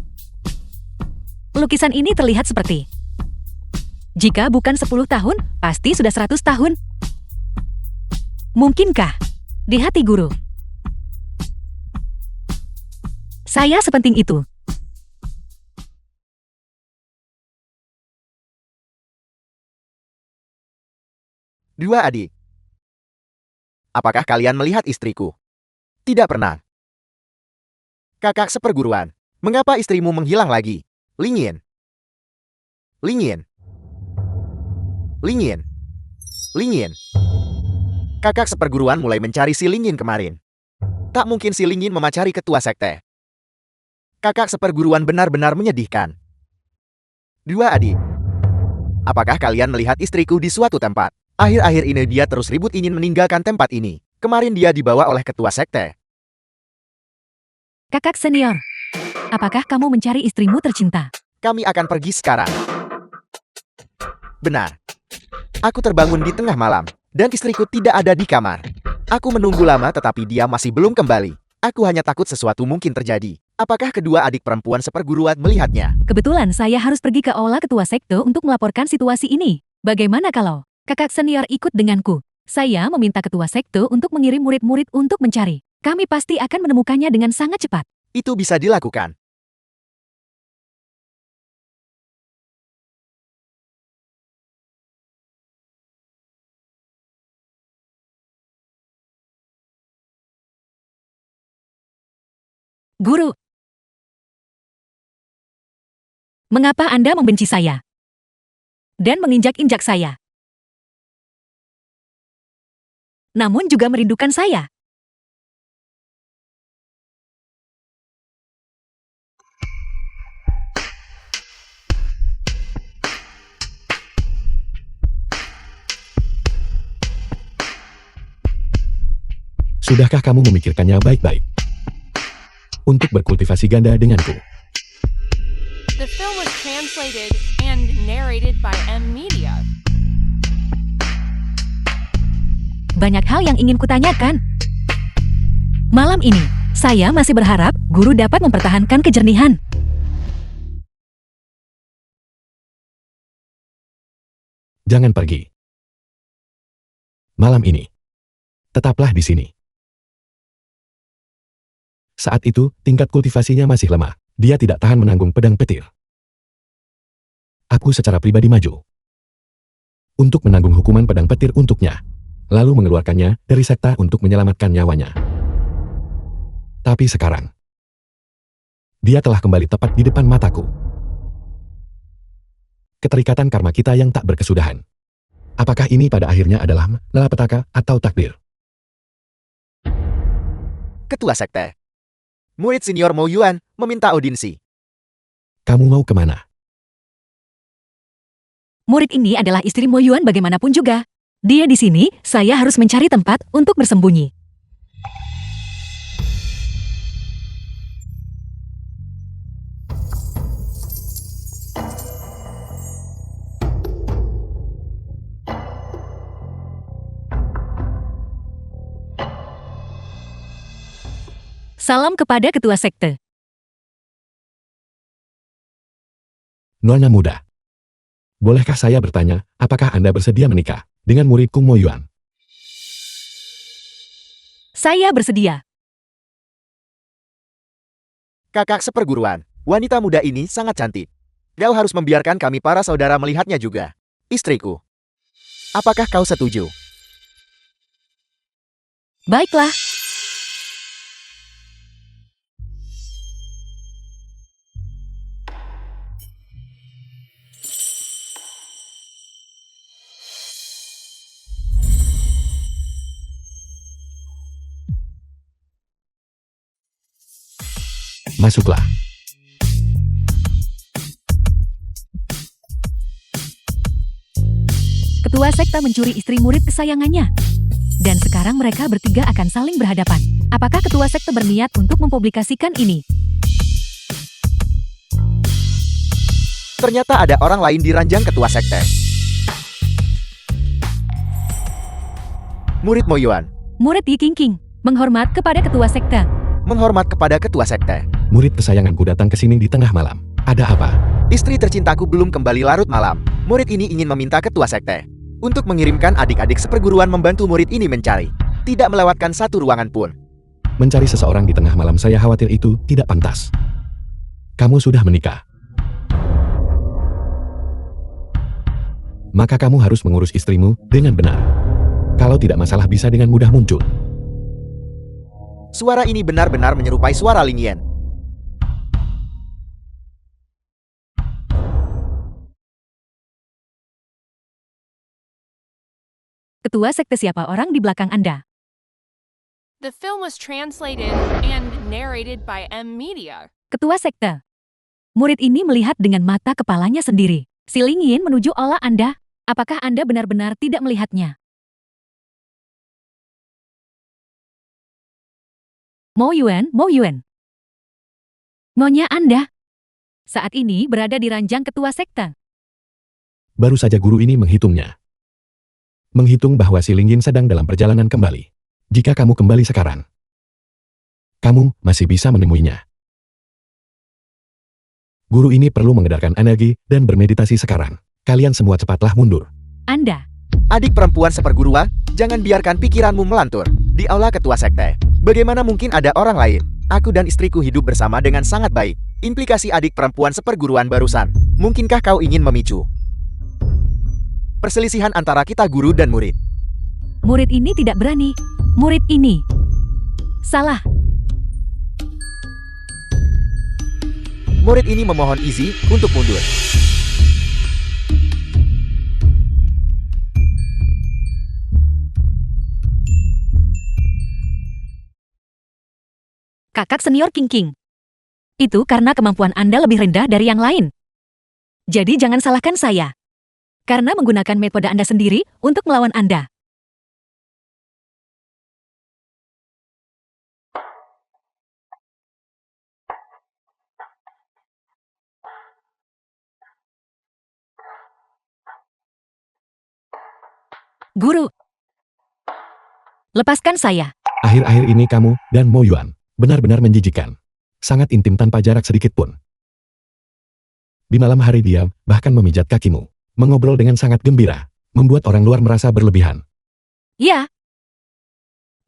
Lukisan ini terlihat seperti, jika bukan 10 tahun, pasti sudah 100 tahun. Mungkinkah di hati guru saya sepenting itu? Dua adik. Apakah kalian melihat istriku? Tidak pernah. Kakak seperguruan, mengapa istrimu menghilang lagi? Ling Yin. Ling Yin. Ling Yin. Ling Yin. Kakak seperguruan mulai mencari si Ling Yin kemarin. Tak mungkin si Ling Yin memacari ketua sekte. Kakak seperguruan benar-benar menyedihkan. Dua adik. Apakah kalian melihat istriku di suatu tempat? Akhir-akhir ini dia terus ribut ingin meninggalkan tempat ini. Kemarin dia dibawa oleh ketua sekte. Kakak senior, apakah kamu mencari istrimu tercinta? Kami akan pergi sekarang. Benar. Aku terbangun di tengah malam, dan istriku tidak ada di kamar. Aku menunggu lama tetapi dia masih belum kembali. Aku hanya takut sesuatu mungkin terjadi. Apakah kedua adik perempuan seperguruan melihatnya? Kebetulan saya harus pergi ke aula ketua sekte untuk melaporkan situasi ini. Bagaimana kalau kakak senior ikut denganku? Saya meminta ketua sekte untuk mengirim murid-murid untuk mencari. Kami pasti akan menemukannya dengan sangat cepat. Itu bisa dilakukan. Guru, mengapa Anda membenci saya dan menginjak-injak saya? Namun juga merindukan saya. Sudahkah kamu memikirkannya baik-baik? Untuk berkultivasi ganda denganku. The film was translated and narrated by M Media. Banyak hal yang ingin kutanyakan. Malam ini, saya masih berharap guru dapat mempertahankan kejernihan. Jangan pergi. Malam ini, tetaplah di sini. Saat itu, tingkat kultivasinya masih lemah. Dia tidak tahan menanggung pedang petir. Aku secara pribadi maju untuk menanggung hukuman pedang petir untuknya, lalu mengeluarkannya dari sekta untuk menyelamatkan nyawanya. Tapi sekarang, Dia telah kembali tepat di depan mataku. Keterikatan karma kita yang tak berkesudahan. Apakah ini pada akhirnya adalah malapetaka atau takdir? Ketua Sekte. Murid senior Mo Yuan meminta audiensi. Kamu mau kemana? Murid ini adalah istri Mo Yuan bagaimanapun juga. Dia di sini, saya harus mencari tempat untuk bersembunyi. Salam kepada ketua sekte. Nona muda. Bolehkah saya bertanya, apakah Anda bersedia menikah dengan muridku Mo Yuan? Saya bersedia. Kakak seperguruan, wanita muda ini sangat cantik. Kau harus membiarkan kami para saudara melihatnya juga. Istriku. Apakah kau setuju? Baiklah. Masuklah. Ketua sekte mencuri istri murid kesayangannya. Dan sekarang mereka bertiga akan saling berhadapan. Apakah ketua sekte berniat untuk mempublikasikan ini? Ternyata ada orang lain di ranjang ketua sekte. Murid Mo Yuan. Murid Yi Qingqing, menghormat kepada ketua sekte. Menghormat kepada ketua sekte. Murid kesayanganku datang ke sini di tengah malam. Ada apa? Istri tercintaku belum kembali larut malam. Murid ini ingin meminta ketua sekte untuk mengirimkan adik-adik seperguruan membantu murid ini mencari. Tidak melewatkan satu ruangan pun. Mencari seseorang di tengah malam, saya khawatir itu tidak pantas. Kamu sudah menikah. Maka kamu harus mengurus istrimu dengan benar. Kalau tidak, masalah bisa dengan mudah muncul. Suara ini benar-benar menyerupai suara Ling Yan. Ketua sekte, siapa orang di belakang Anda? The film was translated and narrated by M Media. Ketua sekte. Murid ini melihat dengan mata kepalanya sendiri. Si Ling Yin menuju olah Anda. Apakah Anda benar-benar tidak melihatnya? Mo Yuan, Mo Yuan. Nyonya Anda saat ini berada di ranjang ketua sekte. Baru saja guru ini menghitungnya. Menghitung bahwa si Ling Yin sedang dalam perjalanan kembali. Jika kamu kembali sekarang, kamu masih bisa menemuinya. Guru ini perlu mengedarkan energi dan bermeditasi sekarang. Kalian semua cepatlah mundur. Anda, Adik perempuan seperguruan, jangan biarkan pikiranmu melantur. Di aula ketua sekte, bagaimana mungkin ada orang lain? Aku dan istriku hidup bersama dengan sangat baik. Implikasi adik perempuan seperguruan barusan. Mungkinkah kau ingin memicu perselisihan antara kita guru dan murid? murid ini tidak berani. Murid ini salah. Murid ini memohon izin untuk mundur. Kakak senior Qingqing. Itu karena kemampuan Anda lebih rendah dari yang lain. Jadi jangan salahkan saya. Karena menggunakan metode Anda sendiri untuk melawan Anda. Guru, lepaskan saya. Akhir-akhir ini kamu dan Mo Yuan benar-benar menjijikan. Sangat intim tanpa jarak sedikit pun. Di malam hari dia bahkan memijat kakimu. Mengobrol dengan sangat gembira. Membuat orang luar merasa berlebihan. Ya.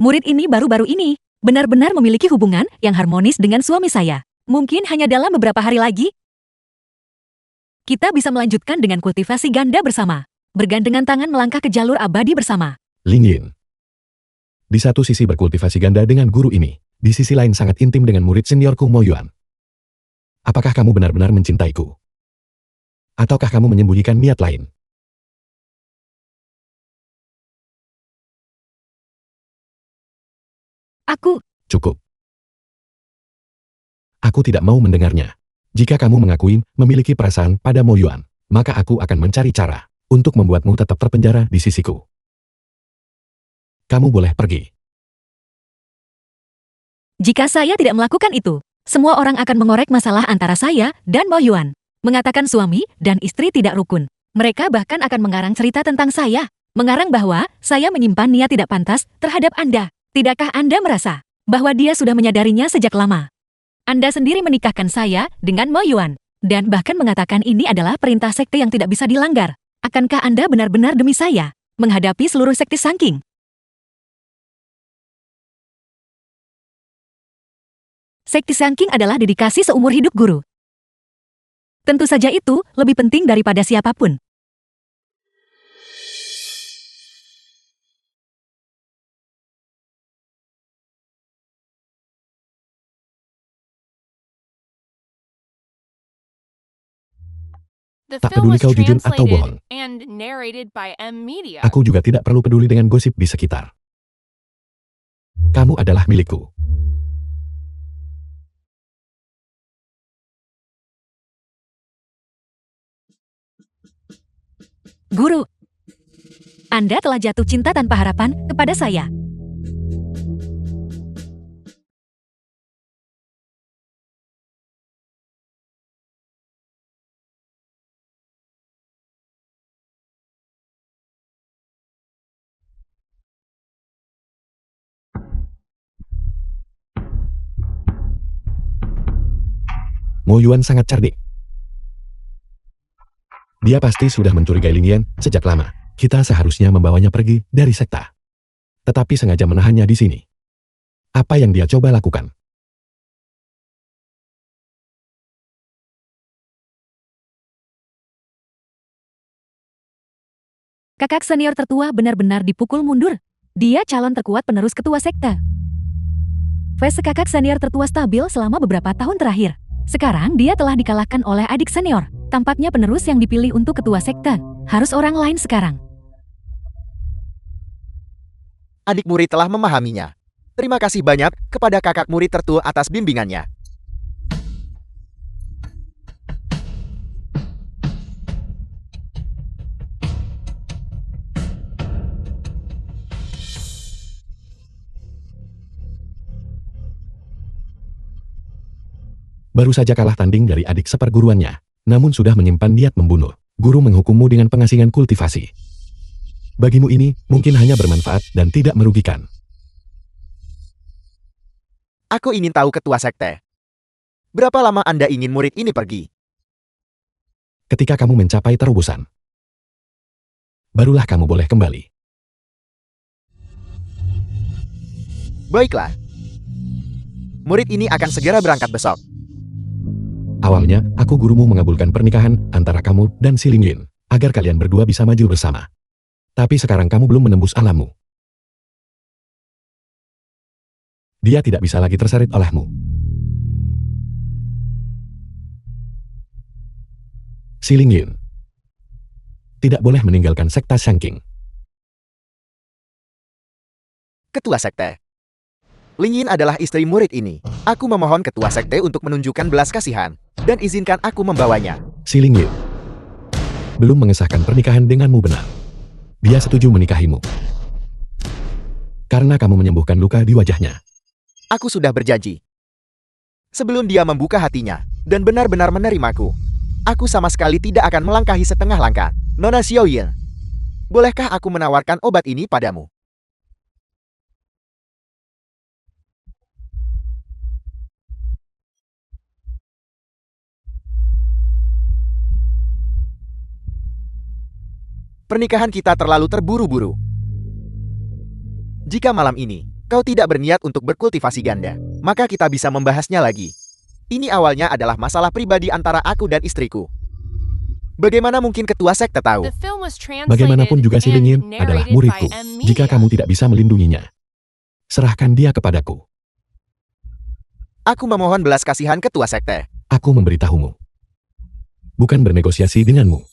Murid ini baru-baru ini benar-benar memiliki hubungan yang harmonis dengan suami saya. Mungkin hanya dalam beberapa hari lagi, kita bisa melanjutkan dengan kultivasi ganda bersama. Bergandengan tangan melangkah ke jalur abadi bersama. Ling Yin. Di satu sisi berkultivasi ganda dengan guru ini. Di sisi lain sangat intim dengan murid seniorku Mo Yuan. Apakah kamu benar-benar mencintaiku? Ataukah kamu menyembunyikan niat lain? Aku, Cukup. Aku tidak mau mendengarnya. Jika kamu mengakui memiliki perasaan pada Mo Yuan, maka aku akan mencari cara untuk membuatmu tetap terpenjara di sisiku. Kamu boleh pergi. jika saya tidak melakukan itu, semua orang akan mengorek masalah antara saya dan Mo Yuan. Mengatakan suami dan istri tidak rukun. Mereka bahkan akan mengarang cerita tentang saya. Mengarang bahwa saya menyimpan niat tidak pantas terhadap Anda. Tidakkah Anda merasa bahwa dia sudah menyadarinya sejak lama? Anda sendiri menikahkan saya dengan Mo Yuan. Dan bahkan mengatakan ini adalah perintah sekte yang tidak bisa dilanggar. Akankah Anda benar-benar demi saya menghadapi seluruh sekte Sangking? Sekte Sangking adalah dedikasi seumur hidup guru. Tentu saja itu lebih penting daripada siapapun. The Tak film peduli was kau jujur atau bohong. translated and narrated by M Media. Aku juga tidak perlu peduli dengan gosip di sekitar. Kamu adalah milikku. Guru, Anda telah jatuh cinta tanpa harapan kepada saya. Mo Yuan sangat cerdik. Dia pasti sudah mencurigai Ling Yan sejak lama. Kita seharusnya membawanya pergi dari sekta. Tetapi sengaja menahannya di sini. Apa yang dia coba lakukan? Kakak senior tertua benar-benar dipukul mundur. Dia calon terkuat penerus ketua sekte. Fase kakak senior tertua stabil selama beberapa tahun terakhir. Sekarang dia telah dikalahkan oleh adik senior. Tampaknya penerus yang dipilih untuk ketua sekte harus orang lain sekarang. Adik murid telah memahaminya. Terima kasih banyak kepada kakak murid tertua atas bimbingannya. Baru saja kalah tanding dari adik seperguruannya, namun sudah menyimpan niat membunuh. Guru menghukummu dengan pengasingan kultivasi. Bagimu ini mungkin hanya bermanfaat dan tidak merugikan. Aku ingin tahu ketua sekte. Berapa lama Anda ingin murid ini pergi? Ketika kamu mencapai terobosan, barulah kamu boleh kembali. Baiklah. Murid ini akan segera berangkat besok. Awalnya, aku gurumu mengabulkan pernikahan antara kamu dan si Ling Yin, agar kalian berdua bisa maju bersama. Tapi sekarang kamu belum menembus alammu. Dia tidak bisa lagi terseret olehmu. Si Ling Yin tidak boleh meninggalkan sekta Sangking. Ketua sekte. Ling Yin adalah istri murid ini. Aku memohon ketua sekte untuk menunjukkan belas kasihan dan izinkan aku membawanya. Si Ling Yin belum mengesahkan pernikahan denganmu benar. Dia setuju menikahimu karena kamu menyembuhkan luka di wajahnya. Aku sudah berjanji. Sebelum dia membuka hatinya dan benar-benar menerimaku, aku sama sekali tidak akan melangkahi setengah langkah. Nona Xiaoyin, bolehkah aku menawarkan obat ini padamu? Pernikahan kita terlalu terburu-buru. Jika malam ini kau tidak berniat untuk berkultivasi ganda, maka kita bisa membahasnya lagi. Ini awalnya adalah masalah pribadi antara aku dan istriku. Bagaimana mungkin ketua sekte tahu? The film was translated Bagaimanapun juga si Ling Yin and adalah narrated muridku. by M Jika Media. kamu tidak bisa melindunginya, serahkan dia kepadaku. Aku memohon belas kasihan ketua sekte. Aku memberitahumu. Bukan bernegosiasi denganmu.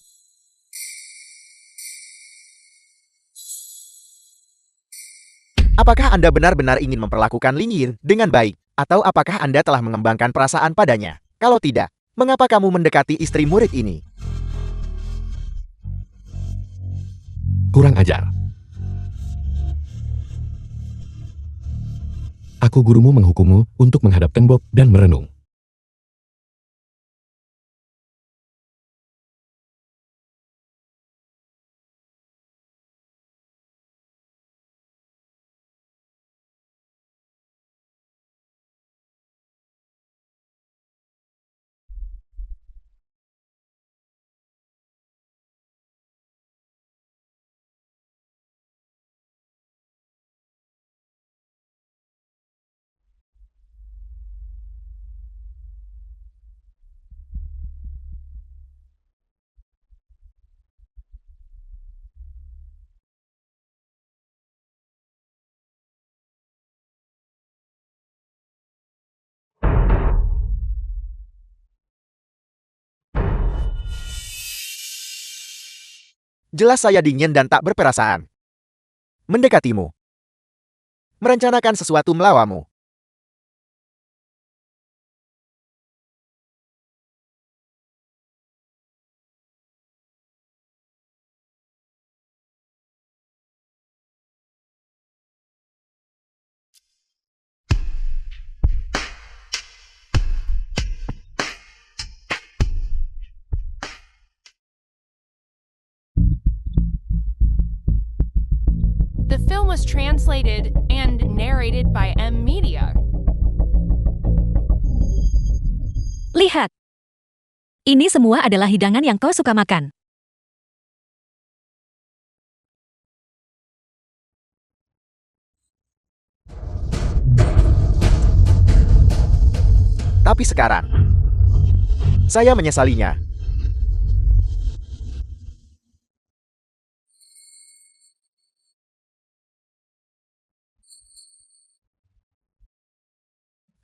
Apakah Anda benar-benar ingin memperlakukan Ling Yin dengan baik? Atau apakah Anda telah mengembangkan perasaan padanya? Kalau tidak, mengapa kamu mendekati istri murid ini? Kurang ajar. Aku gurumu menghukummu untuk menghadap tembok dan merenung. Jelas saya dingin dan tak berperasaan. Mendekatimu. Merencanakan sesuatu melawanmu. The film was translated and narrated by M Media. Lihat. Ini semua adalah hidangan yang kau suka makan. Tapi sekarang, saya menyesalinya.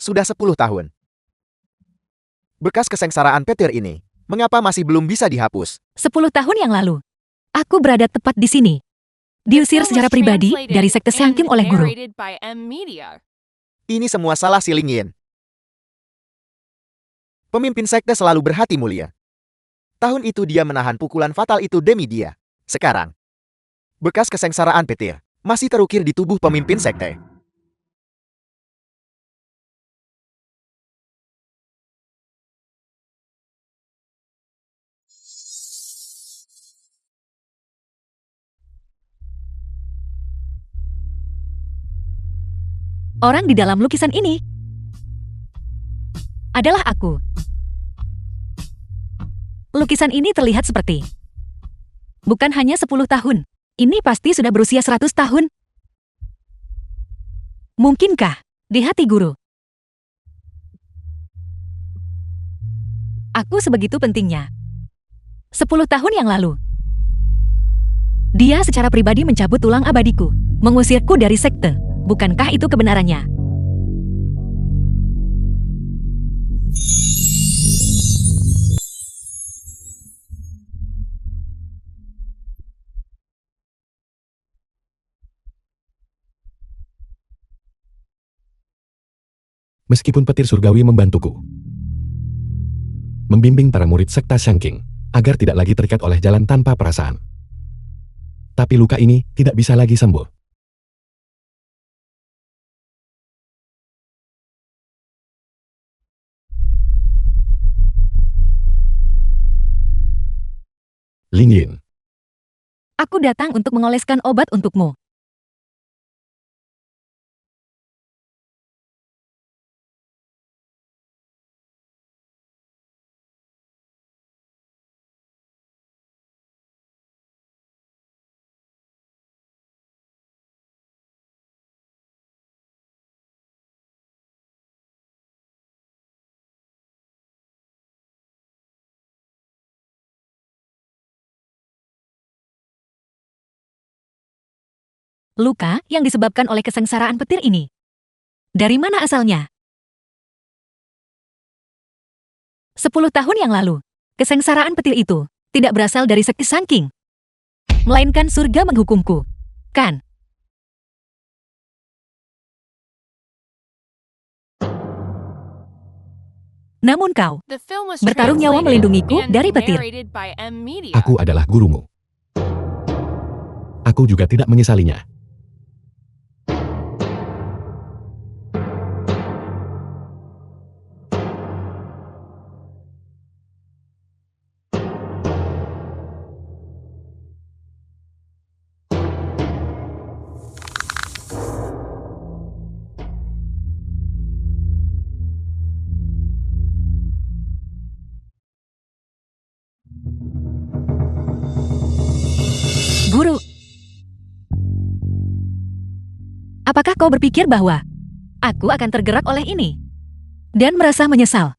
Sudah 10 tahun. Bekas kesengsaraan petir ini, mengapa masih belum bisa dihapus? 10 tahun yang lalu, aku berada tepat di sini. Diusir secara pribadi dari sekte Sangkim oleh guru. Narrated by M Media. Ini semua salah si Ling Yin. Pemimpin sekte selalu berhati mulia. Tahun itu dia menahan pukulan fatal itu demi dia. Sekarang, bekas kesengsaraan petir masih terukir di tubuh pemimpin sekte. Orang di dalam lukisan ini adalah aku. Lukisan ini terlihat seperti bukan hanya 10 tahun. Ini pasti sudah berusia 100 tahun. Mungkinkah di hati guru? Aku sebegitu pentingnya. 10 tahun yang lalu, dia secara pribadi mencabut tulang abadiku, mengusirku dari sekte. Bukankah itu kebenarannya? Meskipun petir surgawi membantuku membimbing para murid sekta Shangking agar tidak lagi terikat oleh jalan tanpa perasaan. Tapi luka ini tidak bisa lagi sembuh. Ling Yin, Aku datang untuk mengoleskan obat untukmu. Luka yang disebabkan oleh kesengsaraan petir ini. Dari mana asalnya? 10 tahun yang lalu, kesengsaraan petir itu tidak berasal dari sekti Sun King, melainkan surga menghukumku. Kan? Namun kau The film was bertaruh nyawa translated melindungiku and dari petir. narrated by M Media. Aku adalah gurumu. Aku juga tidak menyesalinya. Guru, apakah kau berpikir bahwa aku akan tergerak oleh ini dan merasa menyesal?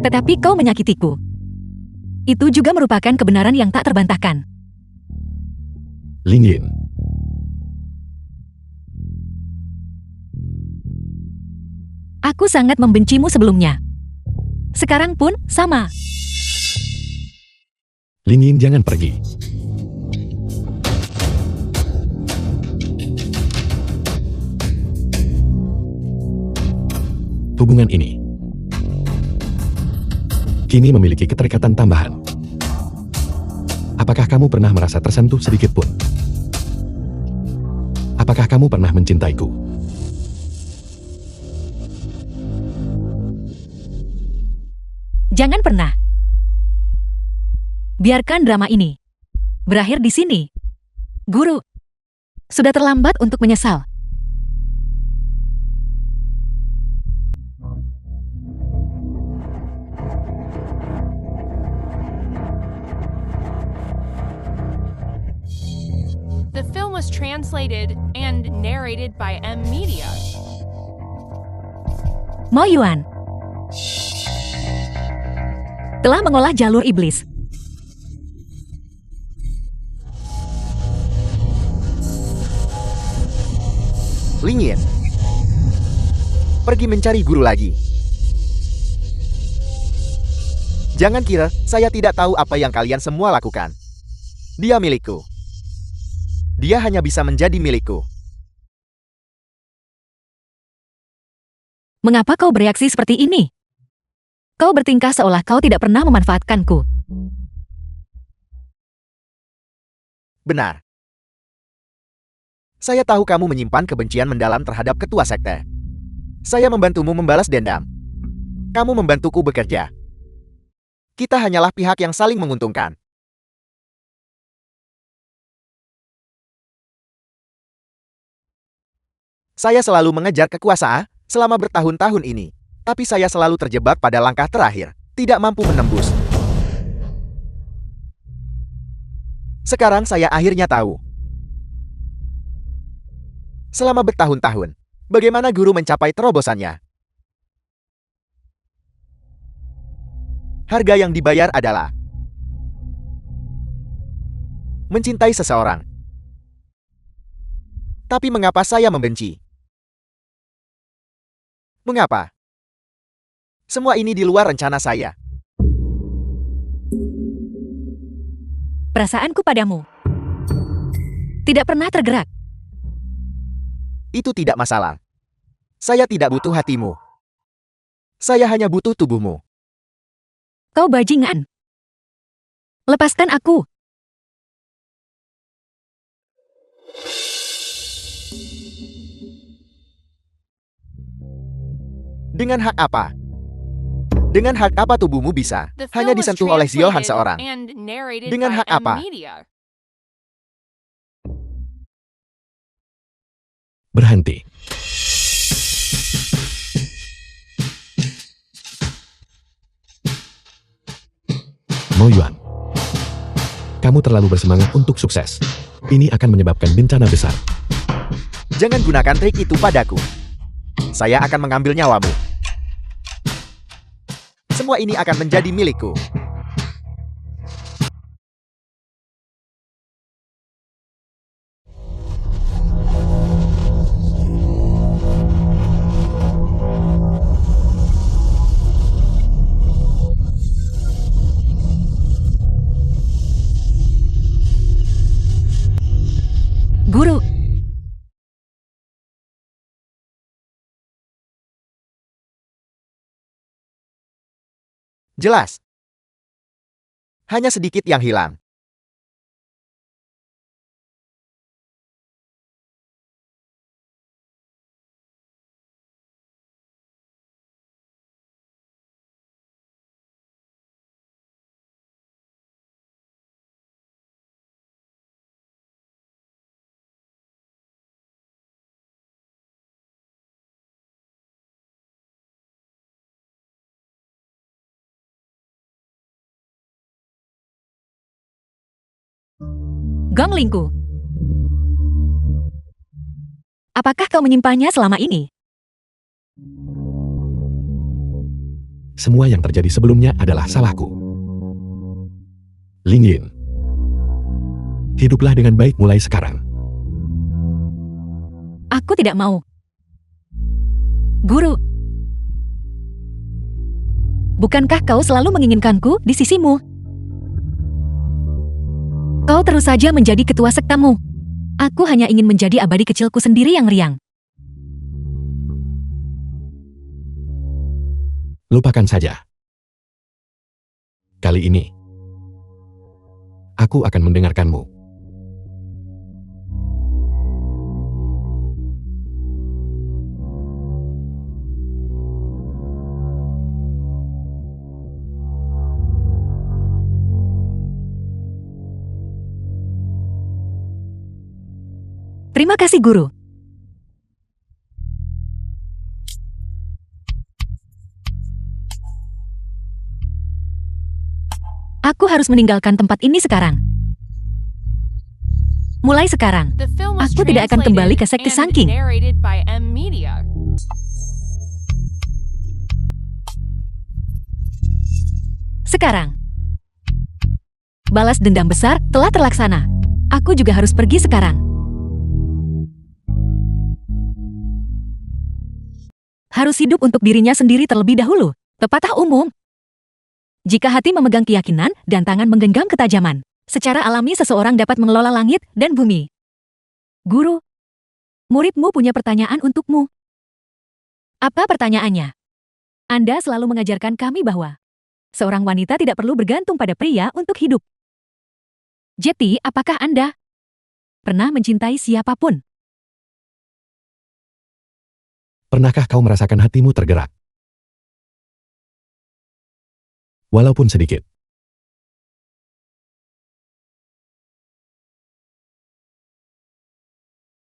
Tetapi kau menyakitiku. Itu juga merupakan kebenaran yang tak terbantahkan. Ling Yin, Aku sangat membencimu sebelumnya. Sekarang pun sama. Ling Yin jangan pergi. Hubungan ini kini memiliki keterikatan tambahan. Apakah kamu pernah merasa tersentuh sedikit pun? Apakah kamu pernah mencintaiku? Jangan pernah. Biarkan drama ini berakhir di sini. Guru, sudah terlambat untuk menyesal. The film was translated and narrated by M Media. Mo Yuan telah mengolah jalur iblis. Ling Yin, pergi mencari guru lagi. Jangan kira saya tidak tahu apa yang kalian semua lakukan. Dia milikku. Dia hanya bisa menjadi milikku. Mengapa kau bereaksi seperti ini? Kau bertingkah seolah kau tidak pernah memanfaatkanku. Benar. Saya tahu kamu menyimpan kebencian mendalam terhadap ketua sekte. Saya membantumu membalas dendam. Kamu membantuku bekerja. Kita hanyalah pihak yang saling menguntungkan. Saya selalu mengejar kekuasaan selama bertahun-tahun ini. Tapi saya selalu terjebak pada langkah terakhir, tidak mampu menembus. Sekarang saya akhirnya tahu. Selama bertahun-tahun, bagaimana guru mencapai terobosannya? Harga yang dibayar adalah mencintai seseorang. Tapi mengapa saya membenci? Mengapa? Semua ini di luar rencana saya. Perasaanku padamu tidak pernah tergerak. Itu tidak masalah. Saya tidak butuh hatimu. Saya hanya butuh tubuhmu. Kau bajingan. Lepaskan aku. Dengan hak apa? Dengan hak apa tubuhmu bisa The hanya film was disentuh oleh Ziohan translated seorang? and narrated Dengan by hak M apa? Media. Berhenti. Mo Yuan, kamu terlalu bersemangat untuk sukses. Ini akan menyebabkan bencana besar. Jangan gunakan trik itu padaku. Saya akan mengambil nyawamu. Semua ini akan menjadi milikku. Jelas. Hanya sedikit yang hilang. Gonglingku. Apakah kau menyimpannya selama ini? Semua yang terjadi sebelumnya adalah salahku. Ling Yin. Hiduplah dengan baik mulai sekarang. Aku tidak mau. Guru. Bukankah kau selalu menginginkanku di sisimu? Kau terus saja menjadi ketua sektamu. Aku hanya ingin menjadi abadi kecilku sendiri yang riang. Lupakan saja. Kali ini, aku akan mendengarkanmu. Terima kasih, Guru. Aku harus meninggalkan tempat ini sekarang. Mulai sekarang, The film was aku tidak akan kembali ke sekte translated Sangking. and narrated by M Media. Sekarang, balas dendam besar telah terlaksana. Aku juga harus pergi sekarang. Harus hidup untuk dirinya sendiri terlebih dahulu. Pepatah umum. Jika hati memegang keyakinan dan tangan menggenggam ketajaman, secara alami seseorang dapat mengelola langit dan bumi. Guru, muridmu punya pertanyaan untukmu. Apa pertanyaannya? Anda selalu mengajarkan kami bahwa seorang wanita tidak perlu bergantung pada pria untuk hidup. Jetty, apakah Anda pernah mencintai siapapun? Pernahkah kau merasakan hatimu tergerak? Walaupun sedikit.